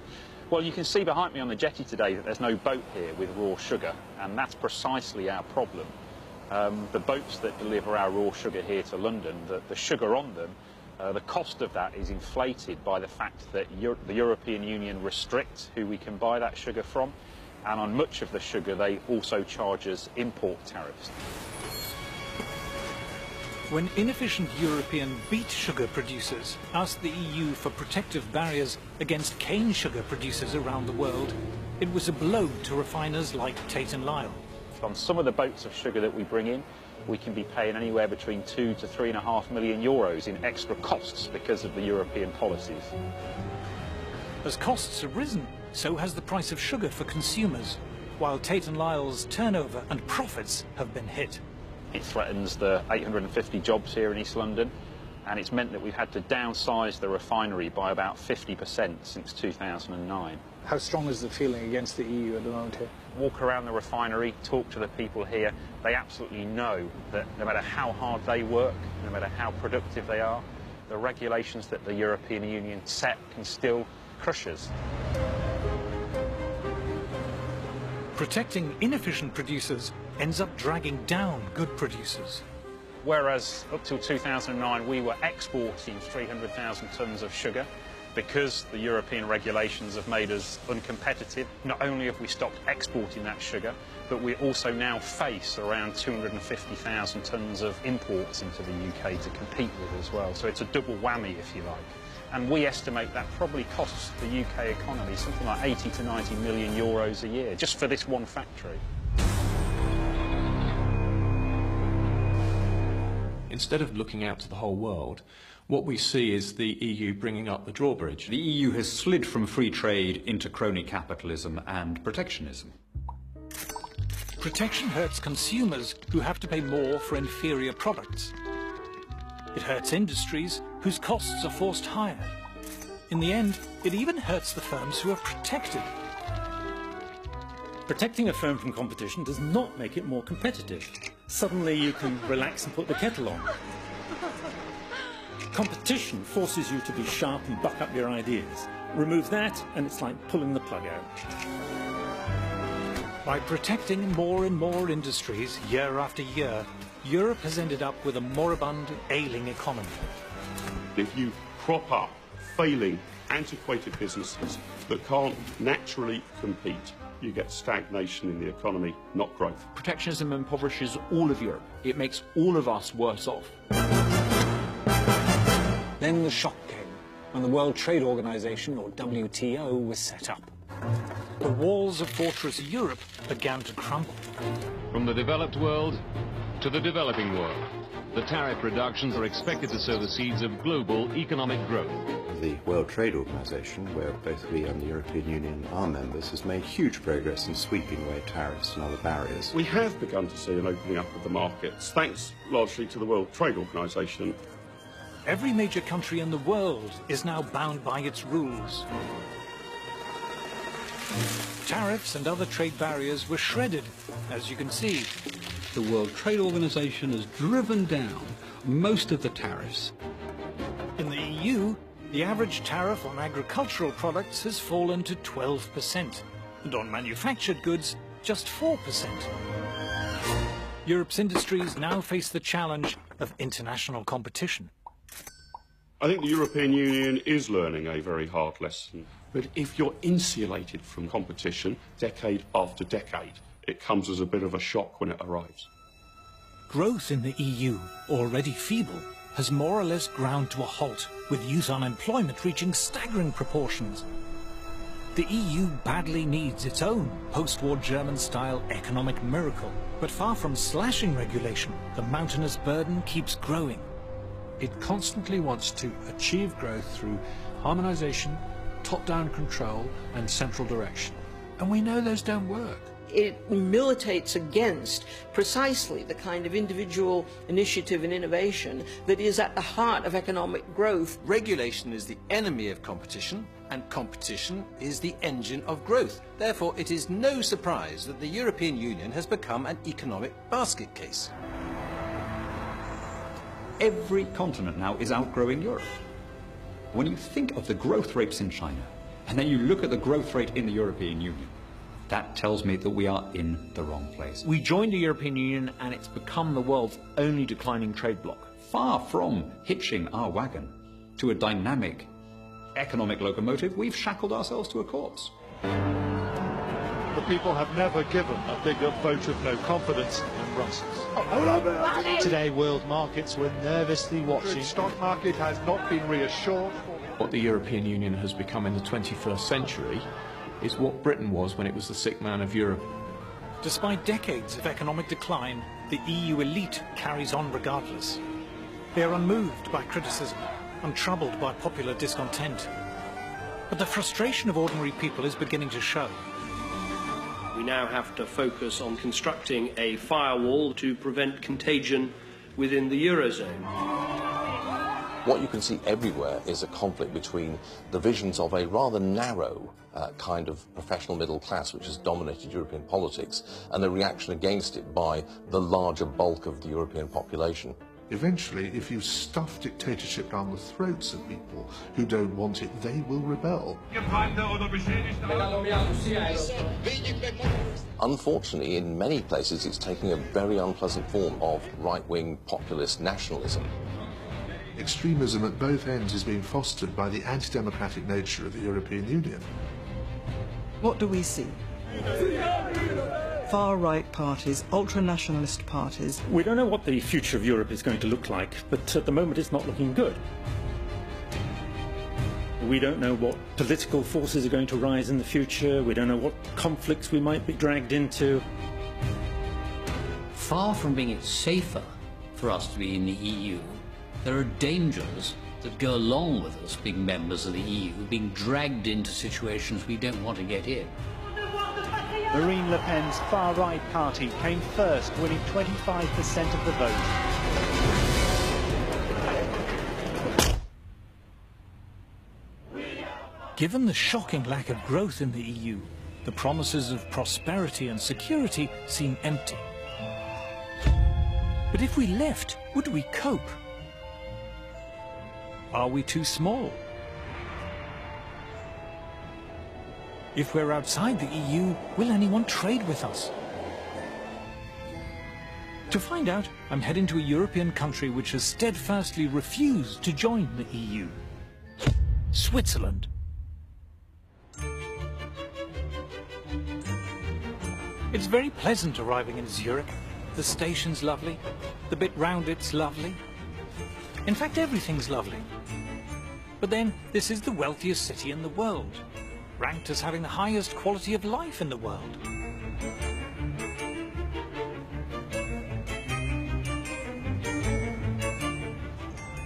Well, you can see behind me on the jetty today that there's no boat here with raw sugar, and that's precisely our problem. The boats that deliver our raw sugar here to London, the sugar on them, the cost of that is inflated by the fact that the European Union restricts who we can buy that sugar from, and on much of the sugar they also charge us import tariffs. When inefficient European beet sugar producers asked the EU for protective barriers against cane sugar producers around the world, it was a blow to refiners like Tate & Lyle. On some of the boats of sugar that we bring in, we can be paying anywhere between 2 to 3.5 million euros in extra costs because of the European policies. As costs have risen, so has the price of sugar for consumers, while Tate & Lyle's turnover and profits have been hit. It threatens the 850 jobs here in East London, and it's meant that we've had to downsize the refinery by about 50% since 2009. How strong is the feeling against the EU at the moment here? Walk around the refinery, talk to the people here. They absolutely know that no matter how hard they work, no matter how productive they are, the regulations that the European Union set can still crush us. Protecting inefficient producers ends up dragging down good producers. Whereas up till 2009 we were exporting 300,000 tonnes of sugar, because the European regulations have made us uncompetitive. Not only have we stopped exporting that sugar, but we also now face around 250,000 tonnes of imports into the UK to compete with as well. So it's a double whammy, if you like. And we estimate that probably costs the UK economy something like 80 to 90 million euros a year, just for this one factory. Instead of looking out to the whole world, what we see is the EU bringing up the drawbridge. The EU has slid from free trade into crony capitalism and protectionism. Protection hurts consumers who have to pay more for inferior products. It hurts industries whose costs are forced higher. In the end, it even hurts the firms who are protected. Protecting a firm from competition does not make it more competitive. Suddenly you can relax and put the kettle on. Competition forces you to be sharp and buck up your ideas. Remove that and it's like pulling the plug out. By protecting more and more industries year after year, Europe has ended up with a moribund, ailing economy. If you prop up failing, antiquated businesses that can't naturally compete, you get stagnation in the economy, not growth. Protectionism impoverishes all of Europe. It makes all of us worse off. Then the shock came when the World Trade Organization, or WTO, was set up. The walls of fortress Europe began to crumble. From the developed world to the developing world, the tariff reductions are expected to sow the seeds of global economic growth. The World Trade Organization, where both we and the European Union are members, has made huge progress in sweeping away tariffs and other barriers. We have begun to see an opening up of the markets, thanks largely to the World Trade Organization. Every major country in the world is now bound by its rules. Tariffs and other trade barriers were shredded, as you can see. The World Trade Organization has driven down most of the tariffs. In the EU, the average tariff on agricultural products has fallen to 12%, and on manufactured goods, just 4%. Europe's industries now face the challenge of international competition. I think the European Union is learning a very hard lesson. But if you're insulated from competition decade after decade, it comes as a bit of a shock when it arrives. Growth in the EU, already feeble, has more or less ground to a halt, with youth unemployment reaching staggering proportions. The EU badly needs its own post-war German-style economic miracle. But far from slashing regulation, the mountainous burden keeps growing. It constantly wants to achieve growth through harmonization, top-down control and central direction. And we know those don't work. It militates against precisely the kind of individual initiative and innovation that is at the heart of economic growth. Regulation is the enemy of competition, and competition is the engine of growth. Therefore, it is no surprise that the European Union has become an economic basket case. Every continent now is outgrowing Europe. When you think of the growth rates in China, And then you look at the growth rate in the European Union. That tells me that we are in the wrong place. We joined the European Union and it's become the world's only declining trade bloc. Far from hitching our wagon to a dynamic economic locomotive, we've shackled ourselves to a corpse. The people have never given a bigger vote of no confidence than Brussels. Today, world markets were nervously watching. The stock market has not been reassured. What the European Union has become in the 21st century is what Britain was when it was the sick man of Europe. Despite decades of economic decline, the EU elite carries on regardless. They are unmoved by criticism, untroubled by popular discontent. But the frustration of ordinary people is beginning to show. We now have to focus on constructing a firewall to prevent contagion within the Eurozone. What you can see everywhere is a conflict between the visions of a rather narrow kind of professional middle class which has dominated European politics and the reaction against it by the larger bulk of the European population. Eventually, if you stuff dictatorship down the throats of people who don't want it, they will rebel. Unfortunately, in many places, it's taking a very unpleasant form of right-wing populist nationalism. Extremism at both ends is being fostered by the anti-democratic nature of the European Union. What do we see? Far-right parties, ultra-nationalist parties. We don't know what the future of Europe is going to look like, but at the moment it's not looking good. We don't know what political forces are going to rise in the future. We don't know what conflicts we might be dragged into. Far from being safer for us to be in the EU, there are dangers that go along with us being members of the EU, being dragged into situations we don't want to get in. Marine Le Pen's far-right party came first, winning 25% of the vote. Given the shocking lack of growth in the EU, the promises of prosperity and security seem empty. But if we left, would we cope? Are we too small? If we're outside the EU, will anyone trade with us? To find out, I'm heading to a European country which has steadfastly refused to join the EU. Switzerland. It's very pleasant arriving in Zurich. The station's lovely. The bit round it's lovely. In fact, everything's lovely. But then, this is the wealthiest city in the world, ranked as having the highest quality of life in the world.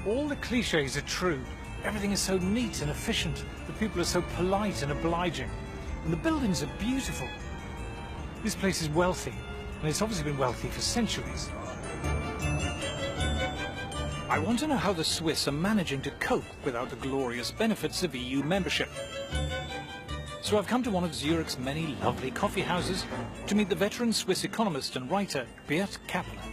All the cliches are true. Everything is so neat and efficient. The people are so polite and obliging. And the buildings are beautiful. This place is wealthy, and it's obviously been wealthy for centuries. I want to know how the Swiss are managing to cope without the glorious benefits of EU membership. So I've come to one of Zurich's many lovely coffee houses to meet the veteran Swiss economist and writer Beat Kappeler.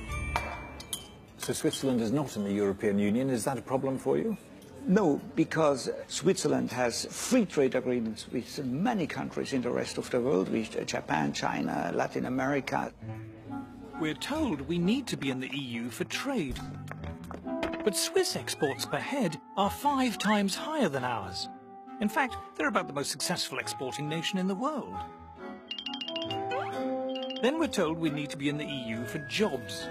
So Switzerland is not in the European Union. Is that a problem for you? No, because Switzerland has free trade agreements with many countries in the rest of the world, with Japan, China, Latin America. We're told we need to be in the EU for trade. But Swiss exports per head are 5 times higher than ours. In fact, they're about the most successful exporting nation in the world. Then we're told we need to be in the EU for jobs.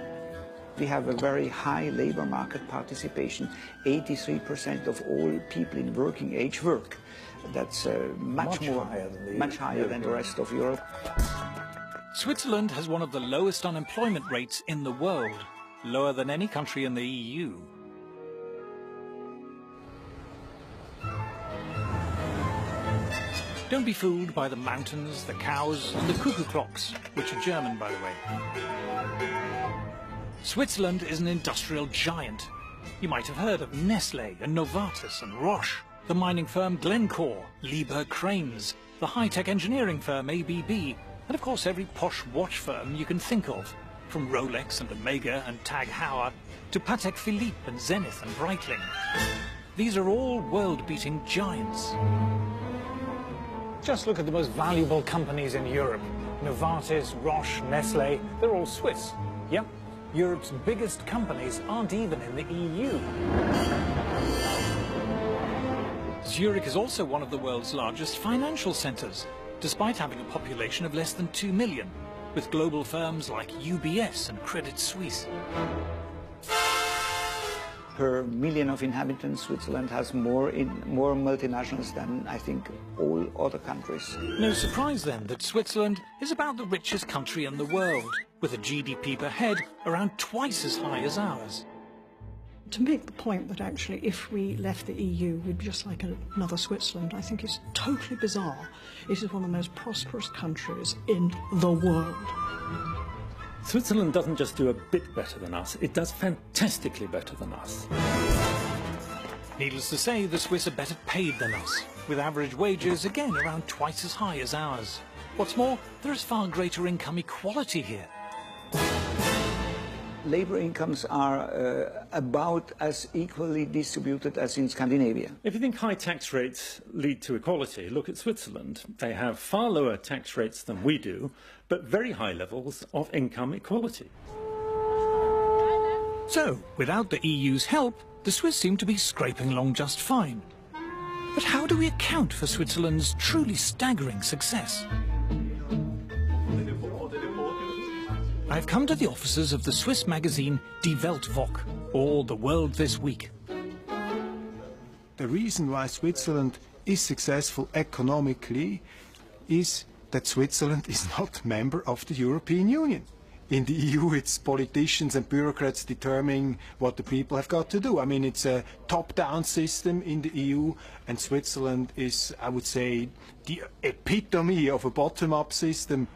We have a very high labour market participation. 83% of all people in working age work. That's much higher than the rest of Europe. Switzerland has one of the lowest unemployment rates in the world, lower than any country in the EU. Don't be fooled by the mountains, the cows, and the cuckoo clocks, which are German, by the way. Switzerland is an industrial giant. You might have heard of Nestlé and Novartis and Roche, the mining firm Glencore, Liebherr Cranes, the high-tech engineering firm ABB, and of course every posh watch firm you can think of, from Rolex and Omega and Tag Heuer to Patek Philippe and Zenith and Breitling. These are all world-beating giants. Just look at the most valuable companies in Europe. Novartis, Roche, Nestle, they're all Swiss. Yep, Europe's biggest companies aren't even in the EU. Zurich is also one of the world's largest financial centres, despite having a population of less than 2 million, with global firms like UBS and Credit Suisse. Per million of inhabitants, Switzerland has more multinationals than, I think, all other countries. No surprise then that Switzerland is about the richest country in the world, with a GDP per head around twice as high as ours. To make the point that actually if we left the EU we'd be just like another Switzerland, I think is totally bizarre. It is one of the most prosperous countries in the world. Switzerland doesn't just do a bit better than us, it does fantastically better than us. Needless to say, the Swiss are better paid than us, with average wages again around twice as high as ours. What's more, there is far greater income equality here. Labour incomes are about as equally distributed as in Scandinavia. If you think high tax rates lead to equality, look at Switzerland. They have far lower tax rates than we do, but very high levels of income equality. So, without the EU's help, the Swiss seem to be scraping along just fine. But how do we account for Switzerland's truly staggering success? I've come to the offices of the Swiss magazine Die Weltwoche, or The World This Week. The reason why Switzerland is successful economically is that Switzerland is not a member of the European Union. In the EU, it's politicians and bureaucrats determining what the people have got to do. I mean, it's a top-down system in the EU, and Switzerland is, I would say, the epitome of a bottom-up system.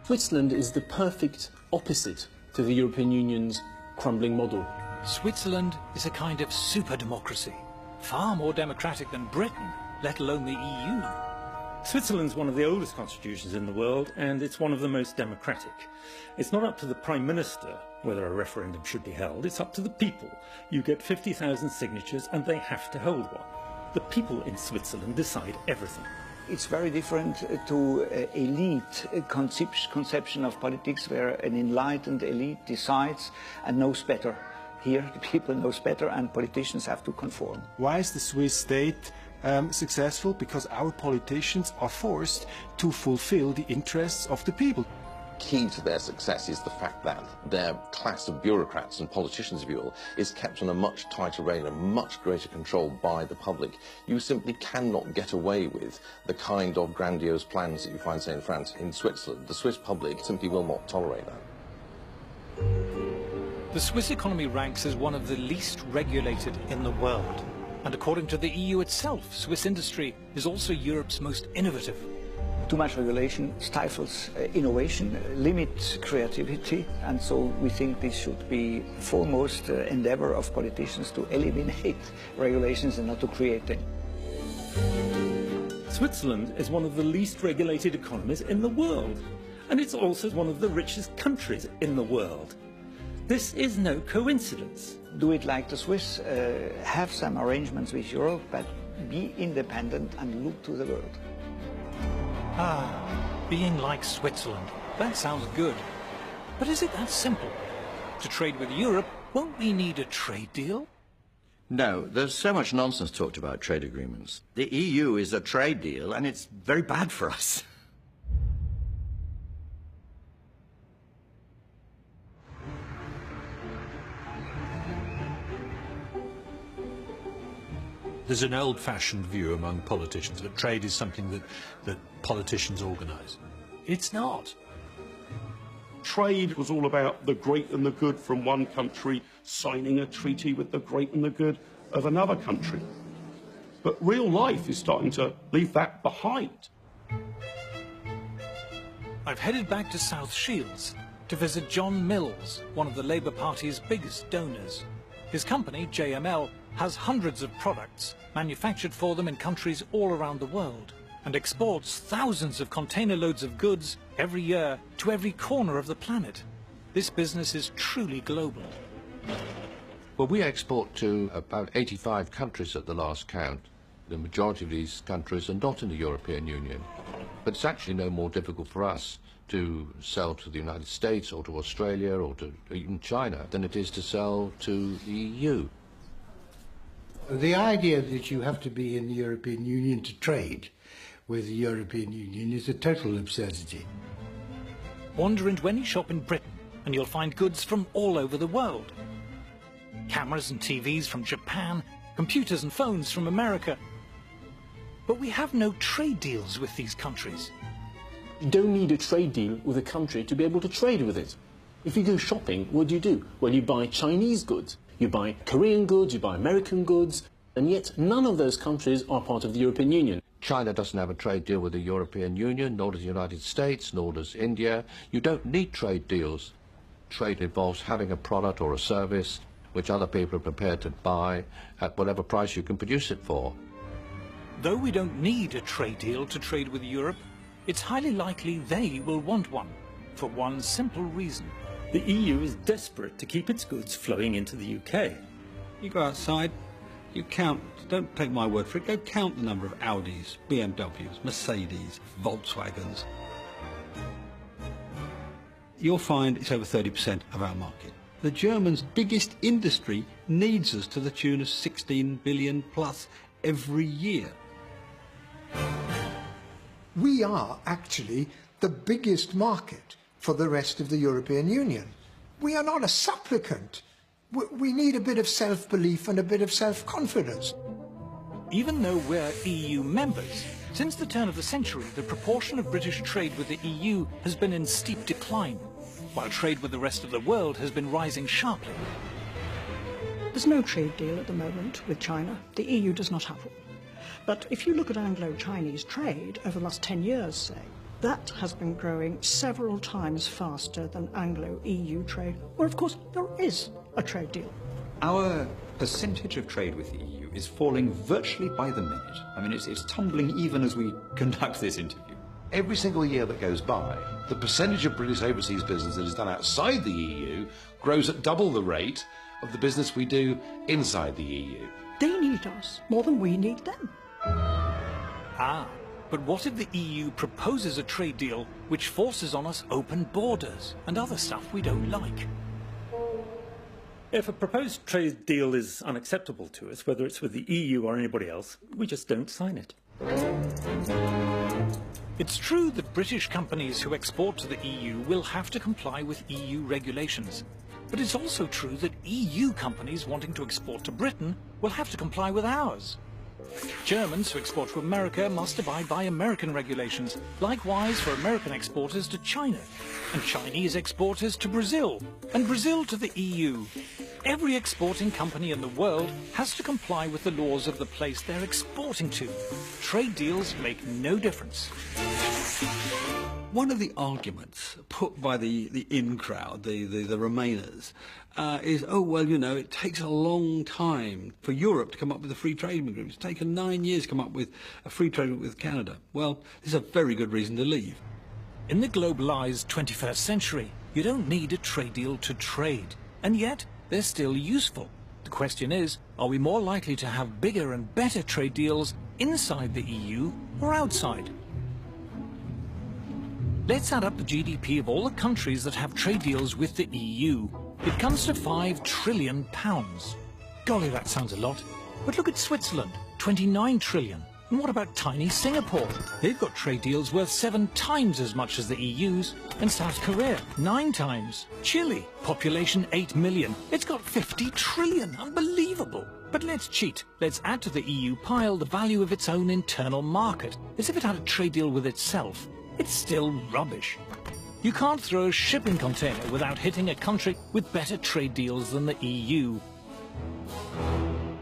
Switzerland is the perfect opposite to the European Union's crumbling model. Switzerland is a kind of super-democracy, far more democratic than Britain, let alone the EU. Switzerland's one of the oldest constitutions in the world, and it's one of the most democratic. It's not up to the Prime Minister whether a referendum should be held, it's up to the people. You get 50,000 signatures and they have to hold one. The people in Switzerland decide everything. It's very different to elite conception of politics, where an enlightened elite decides and knows better. Here, the people knows better, and politicians have to conform. Why is the Swiss state successful? Because our politicians are forced to fulfill the interests of the people. Key to their success is the fact that their class of bureaucrats and politicians, if you will, is kept on a much tighter rein and much greater control by the public. You simply cannot get away with the kind of grandiose plans that you find, say, in France. In Switzerland, the Swiss public simply will not tolerate that. The Swiss economy ranks as one of the least regulated in the world. And according to the EU itself, Swiss industry is also Europe's most innovative. Too much regulation stifles innovation, limits creativity, and so we think this should be the foremost endeavour of politicians to eliminate regulations and not to create them. Switzerland is one of the least regulated economies in the world, and it's also one of the richest countries in the world. This is no coincidence. Do it like the Swiss, have some arrangements with Europe, but be independent and look to the world. Ah, being like Switzerland. That sounds good. But is it that simple? To trade with Europe, won't we need a trade deal? No, there's so much nonsense talked about trade agreements. The EU is a trade deal, and it's very bad for us. There's an old-fashioned view among politicians that trade is something that politicians organise. It's not. Trade was all about the great and the good from one country signing a treaty with the great and the good of another country. But real life is starting to leave that behind. I've headed back to South Shields to visit John Mills, one of the Labour Party's biggest donors. His company, JML, has hundreds of products manufactured for them in countries all around the world and exports thousands of container loads of goods every year to every corner of the planet. This business is truly global. Well, we export to about 85 countries at the last count. The majority of these countries are not in the European Union, but it's actually no more difficult for us to sell to the United States or to Australia or to even China than it is to sell to the EU. The idea that you have to be in the European Union to trade with the European Union is a total absurdity. Wander into any shop in Britain and you'll find goods from all over the world. Cameras and TVs from Japan, computers and phones from America. But we have no trade deals with these countries. You don't need a trade deal with a country to be able to trade with it. If you go shopping, what do? Well, you buy Chinese goods, you buy Korean goods, you buy American goods, and yet none of those countries are part of the European Union. China doesn't have a trade deal with the European Union, nor does the United States, nor does India. You don't need trade deals. Trade involves having a product or a service which other people are prepared to buy at whatever price you can produce it for. Though we don't need a trade deal to trade with Europe, it's highly likely they will want one, for one simple reason. The EU is desperate to keep its goods flowing into the UK. You go outside, you count, don't take my word for it, go count the number of Audis, BMWs, Mercedes, Volkswagens. You'll find it's over 30% of our market. The Germans' biggest industry needs us to the tune of 16 billion plus every year. We are actually the biggest market for the rest of the European Union. We are not a supplicant. We need a bit of self-belief and a bit of self-confidence. Even though we're EU members, since the turn of the century, the proportion of British trade with the EU has been in steep decline, while trade with the rest of the world has been rising sharply. There's no trade deal at the moment with China. The EU does not have one. But if you look at Anglo-Chinese trade over the last 10 years, say, that has been growing several times faster than Anglo-EU trade, where of course there is a trade deal. Our percentage of trade with the EU is falling virtually by the minute. I mean, it's tumbling even as we conduct this interview. Every single year that goes by, the percentage of British overseas business that is done outside the EU grows at double the rate of the business we do inside the EU. They need us more than we need them. Ah, but what if the EU proposes a trade deal which forces on us open borders and other stuff we don't like? If a proposed trade deal is unacceptable to us, whether it's with the EU or anybody else, we just don't sign it. It's true that British companies who export to the EU will have to comply with EU regulations. But it's also true that EU companies wanting to export to Britain will have to comply with ours. Germans who export to America must abide by American regulations, likewise for American exporters to China, and Chinese exporters to Brazil, and Brazil to the EU. Every exporting company in the world has to comply with the laws of the place they're exporting to. Trade deals make no difference. One of the arguments put by the in crowd, the Remainers, is, oh, well, you know, it takes a long time for Europe to come up with a free trade agreement. It's taken 9 years to come up with a free trade agreement with Canada. Well, this is a very good reason to leave. In the globalized 21st century, you don't need a trade deal to trade, and yet they're still useful. The question is, are we more likely to have bigger and better trade deals inside the EU or outside? Let's add up the GDP of all the countries that have trade deals with the EU. It comes to £5 trillion. Golly, that sounds a lot. But look at Switzerland, 29 trillion. And what about tiny Singapore? They've got trade deals worth 7 times as much as the EU's. And South Korea, 9 times. Chile, population 8 million. It's got 50 trillion. Unbelievable. But let's cheat. Let's add to the EU pile the value of its own internal market, as if it had a trade deal with itself. It's still rubbish. You can't throw a shipping container without hitting a country with better trade deals than the EU.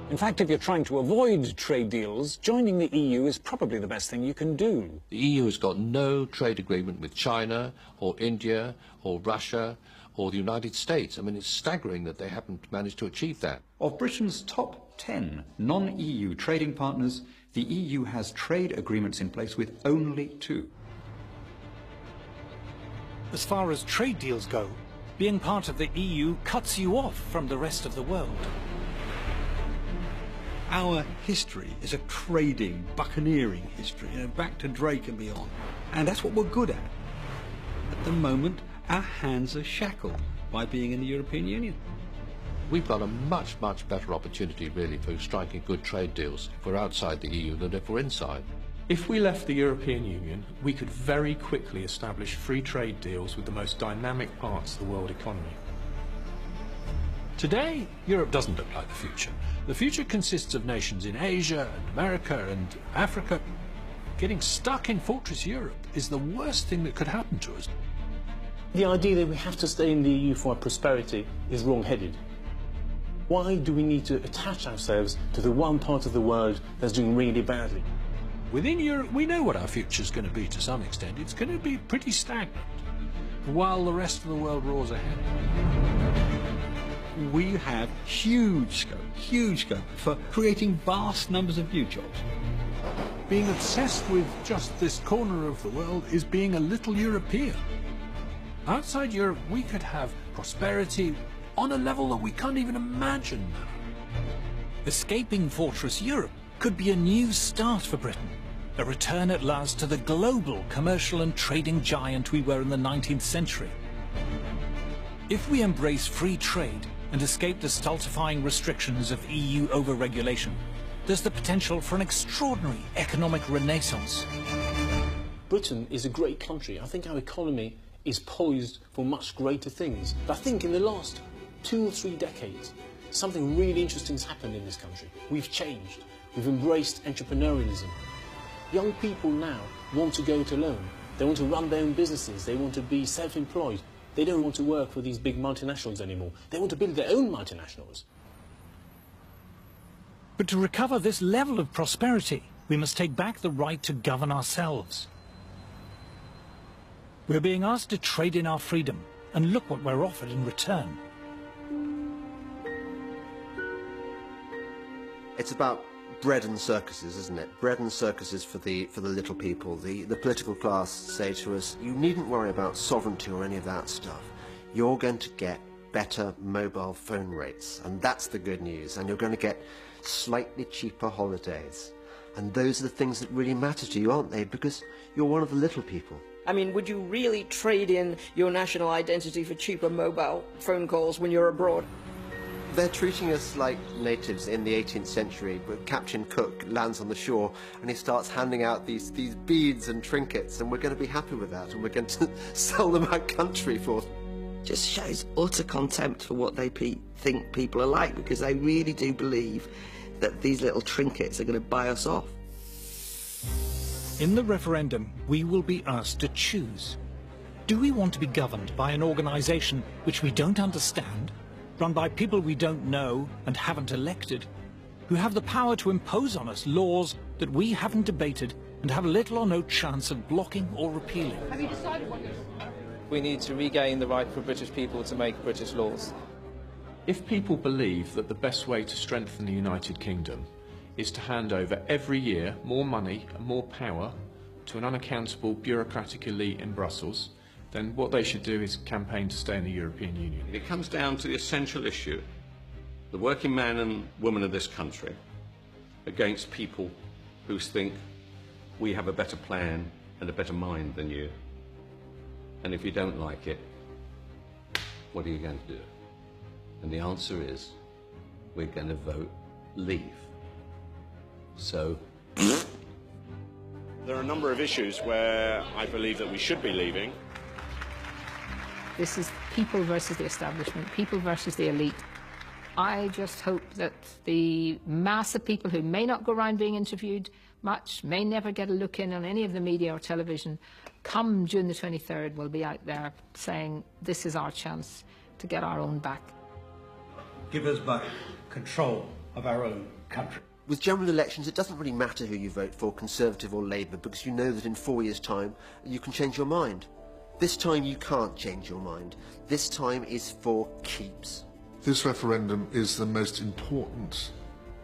In fact, if you're trying to avoid trade deals, joining the EU is probably the best thing you can do. The EU has got no trade agreement with China or India or Russia or the United States. I mean, it's staggering that they haven't managed to achieve that. Of Britain's top 10 non-EU trading partners, the EU has trade agreements in place with only 2. As far as trade deals go, being part of the EU cuts you off from the rest of the world. Our history is a trading, buccaneering history, back to Drake and beyond. And that's what we're good at. At the moment, our hands are shackled by being in the European Union. We've got a much, much better opportunity, really, for striking good trade deals if we're outside the EU than if we're inside. If we left the European Union, we could very quickly establish free trade deals with the most dynamic parts of the world economy. Today, Europe doesn't look like the future. The future consists of nations in Asia and America and Africa. Getting stuck in Fortress Europe is the worst thing that could happen to us. The idea that we have to stay in the EU for our prosperity is wrong-headed. Why do we need to attach ourselves to the one part of the world that's doing really badly? Within Europe, we know what our future's going to be to some extent. It's going to be pretty stagnant, while the rest of the world roars ahead. We have huge scope for creating vast numbers of new jobs. Being obsessed with just this corner of the world is being a little European. Outside Europe, we could have prosperity on a level that we can't even imagine now. Escaping Fortress Europe could be a new start for Britain. A return at last to the global commercial and trading giant we were in the 19th century. If we embrace free trade and escape the stultifying restrictions of EU overregulation, there's the potential for an extraordinary economic renaissance. Britain is a great country. I think our economy is poised for much greater things. But I think in the last 2 or 3 decades, something really interesting has happened in this country. We've changed. We've embraced entrepreneurialism. Young people now want to go it alone. They want to run their own businesses. They want to be self-employed. They don't want to work for these big multinationals anymore. They want to build their own multinationals. But to recover this level of prosperity, we must take back the right to govern ourselves. We're being asked to trade in our freedom, and look what we're offered in return. It's about bread and circuses, isn't it? Bread and circuses for the little people. The political class say to us, you needn't worry about sovereignty or any of that stuff. You're going to get better mobile phone rates, and that's the good news. And you're going to get slightly cheaper holidays. And those are the things that really matter to you, aren't they? Because you're one of the little people. I mean, would you really trade in your national identity for cheaper mobile phone calls when you're abroad? They're treating us like natives in the 18th century, but Captain Cook lands on the shore and he starts handing out these beads and trinkets, and we're going to be happy with that, and we're going to sell them our country for them. Just shows utter contempt for what they think people are like, because they really do believe that these little trinkets are going to buy us off. In the referendum, we will be asked to choose. Do we want to be governed by an organisation which we don't understand, run by people we don't know and haven't elected, who have the power to impose on us laws that we haven't debated and have little or no chance of blocking or repealing? Have you decided what you're... We need to regain the right for British people to make British laws. If people believe that the best way to strengthen the United Kingdom is to hand over every year more money and more power to an unaccountable bureaucratic elite in Brussels, then what they should do is campaign to stay in the European Union. It comes down to the essential issue, the working man and woman of this country against people who think we have a better plan and a better mind than you. And if you don't like it, what are you going to do? And the answer is, we're going to vote leave. So... There are a number of issues where I believe that we should be leaving. This is people versus the establishment, people versus the elite. I just hope that the mass of people who may not go around being interviewed much, may never get a look in on any of the media or television, come June the 23rd, will be out there saying, this is our chance to get our own back. Give us back control of our own country. With general elections, it doesn't really matter who you vote for, Conservative or Labour, because you know that in 4 years' time, you can change your mind. This time you can't change your mind. This time is for keeps. This referendum is the most important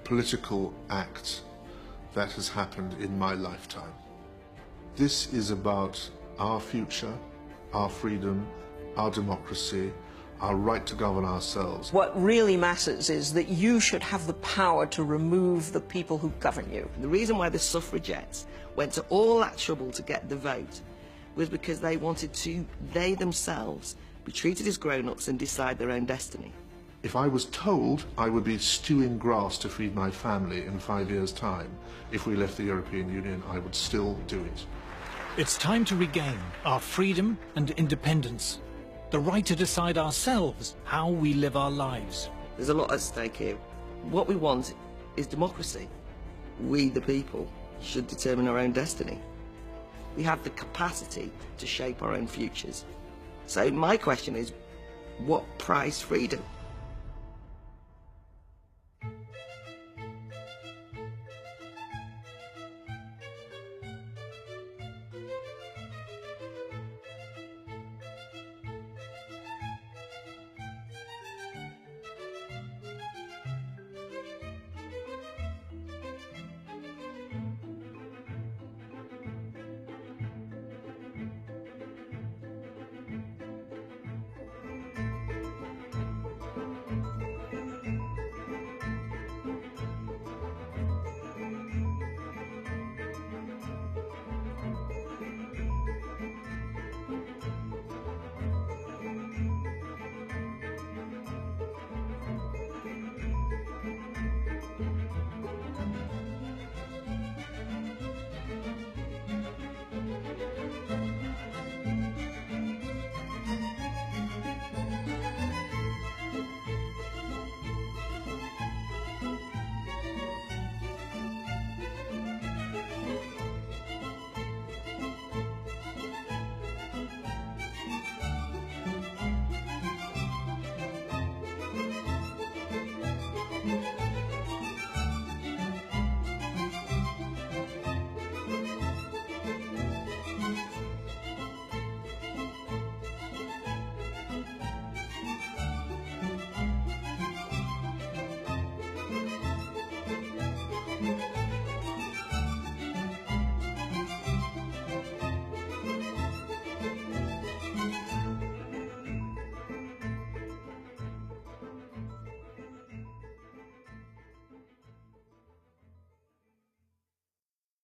political act that has happened in my lifetime. This is about our future, our freedom, our democracy, our right to govern ourselves. What really matters is that you should have the power to remove the people who govern you. The reason why the suffragettes went to all that trouble to get the vote was because they wanted to, they themselves, be treated as grown-ups and decide their own destiny. If I was told I would be stewing grass to feed my family in 5 years' time, if we left the European Union, I would still do it. It's time to regain our freedom and independence, the right to decide ourselves how we live our lives. There's a lot at stake here. What we want is democracy. We, the people, should determine our own destiny. We have the capacity to shape our own futures. So my question is, what price freedom?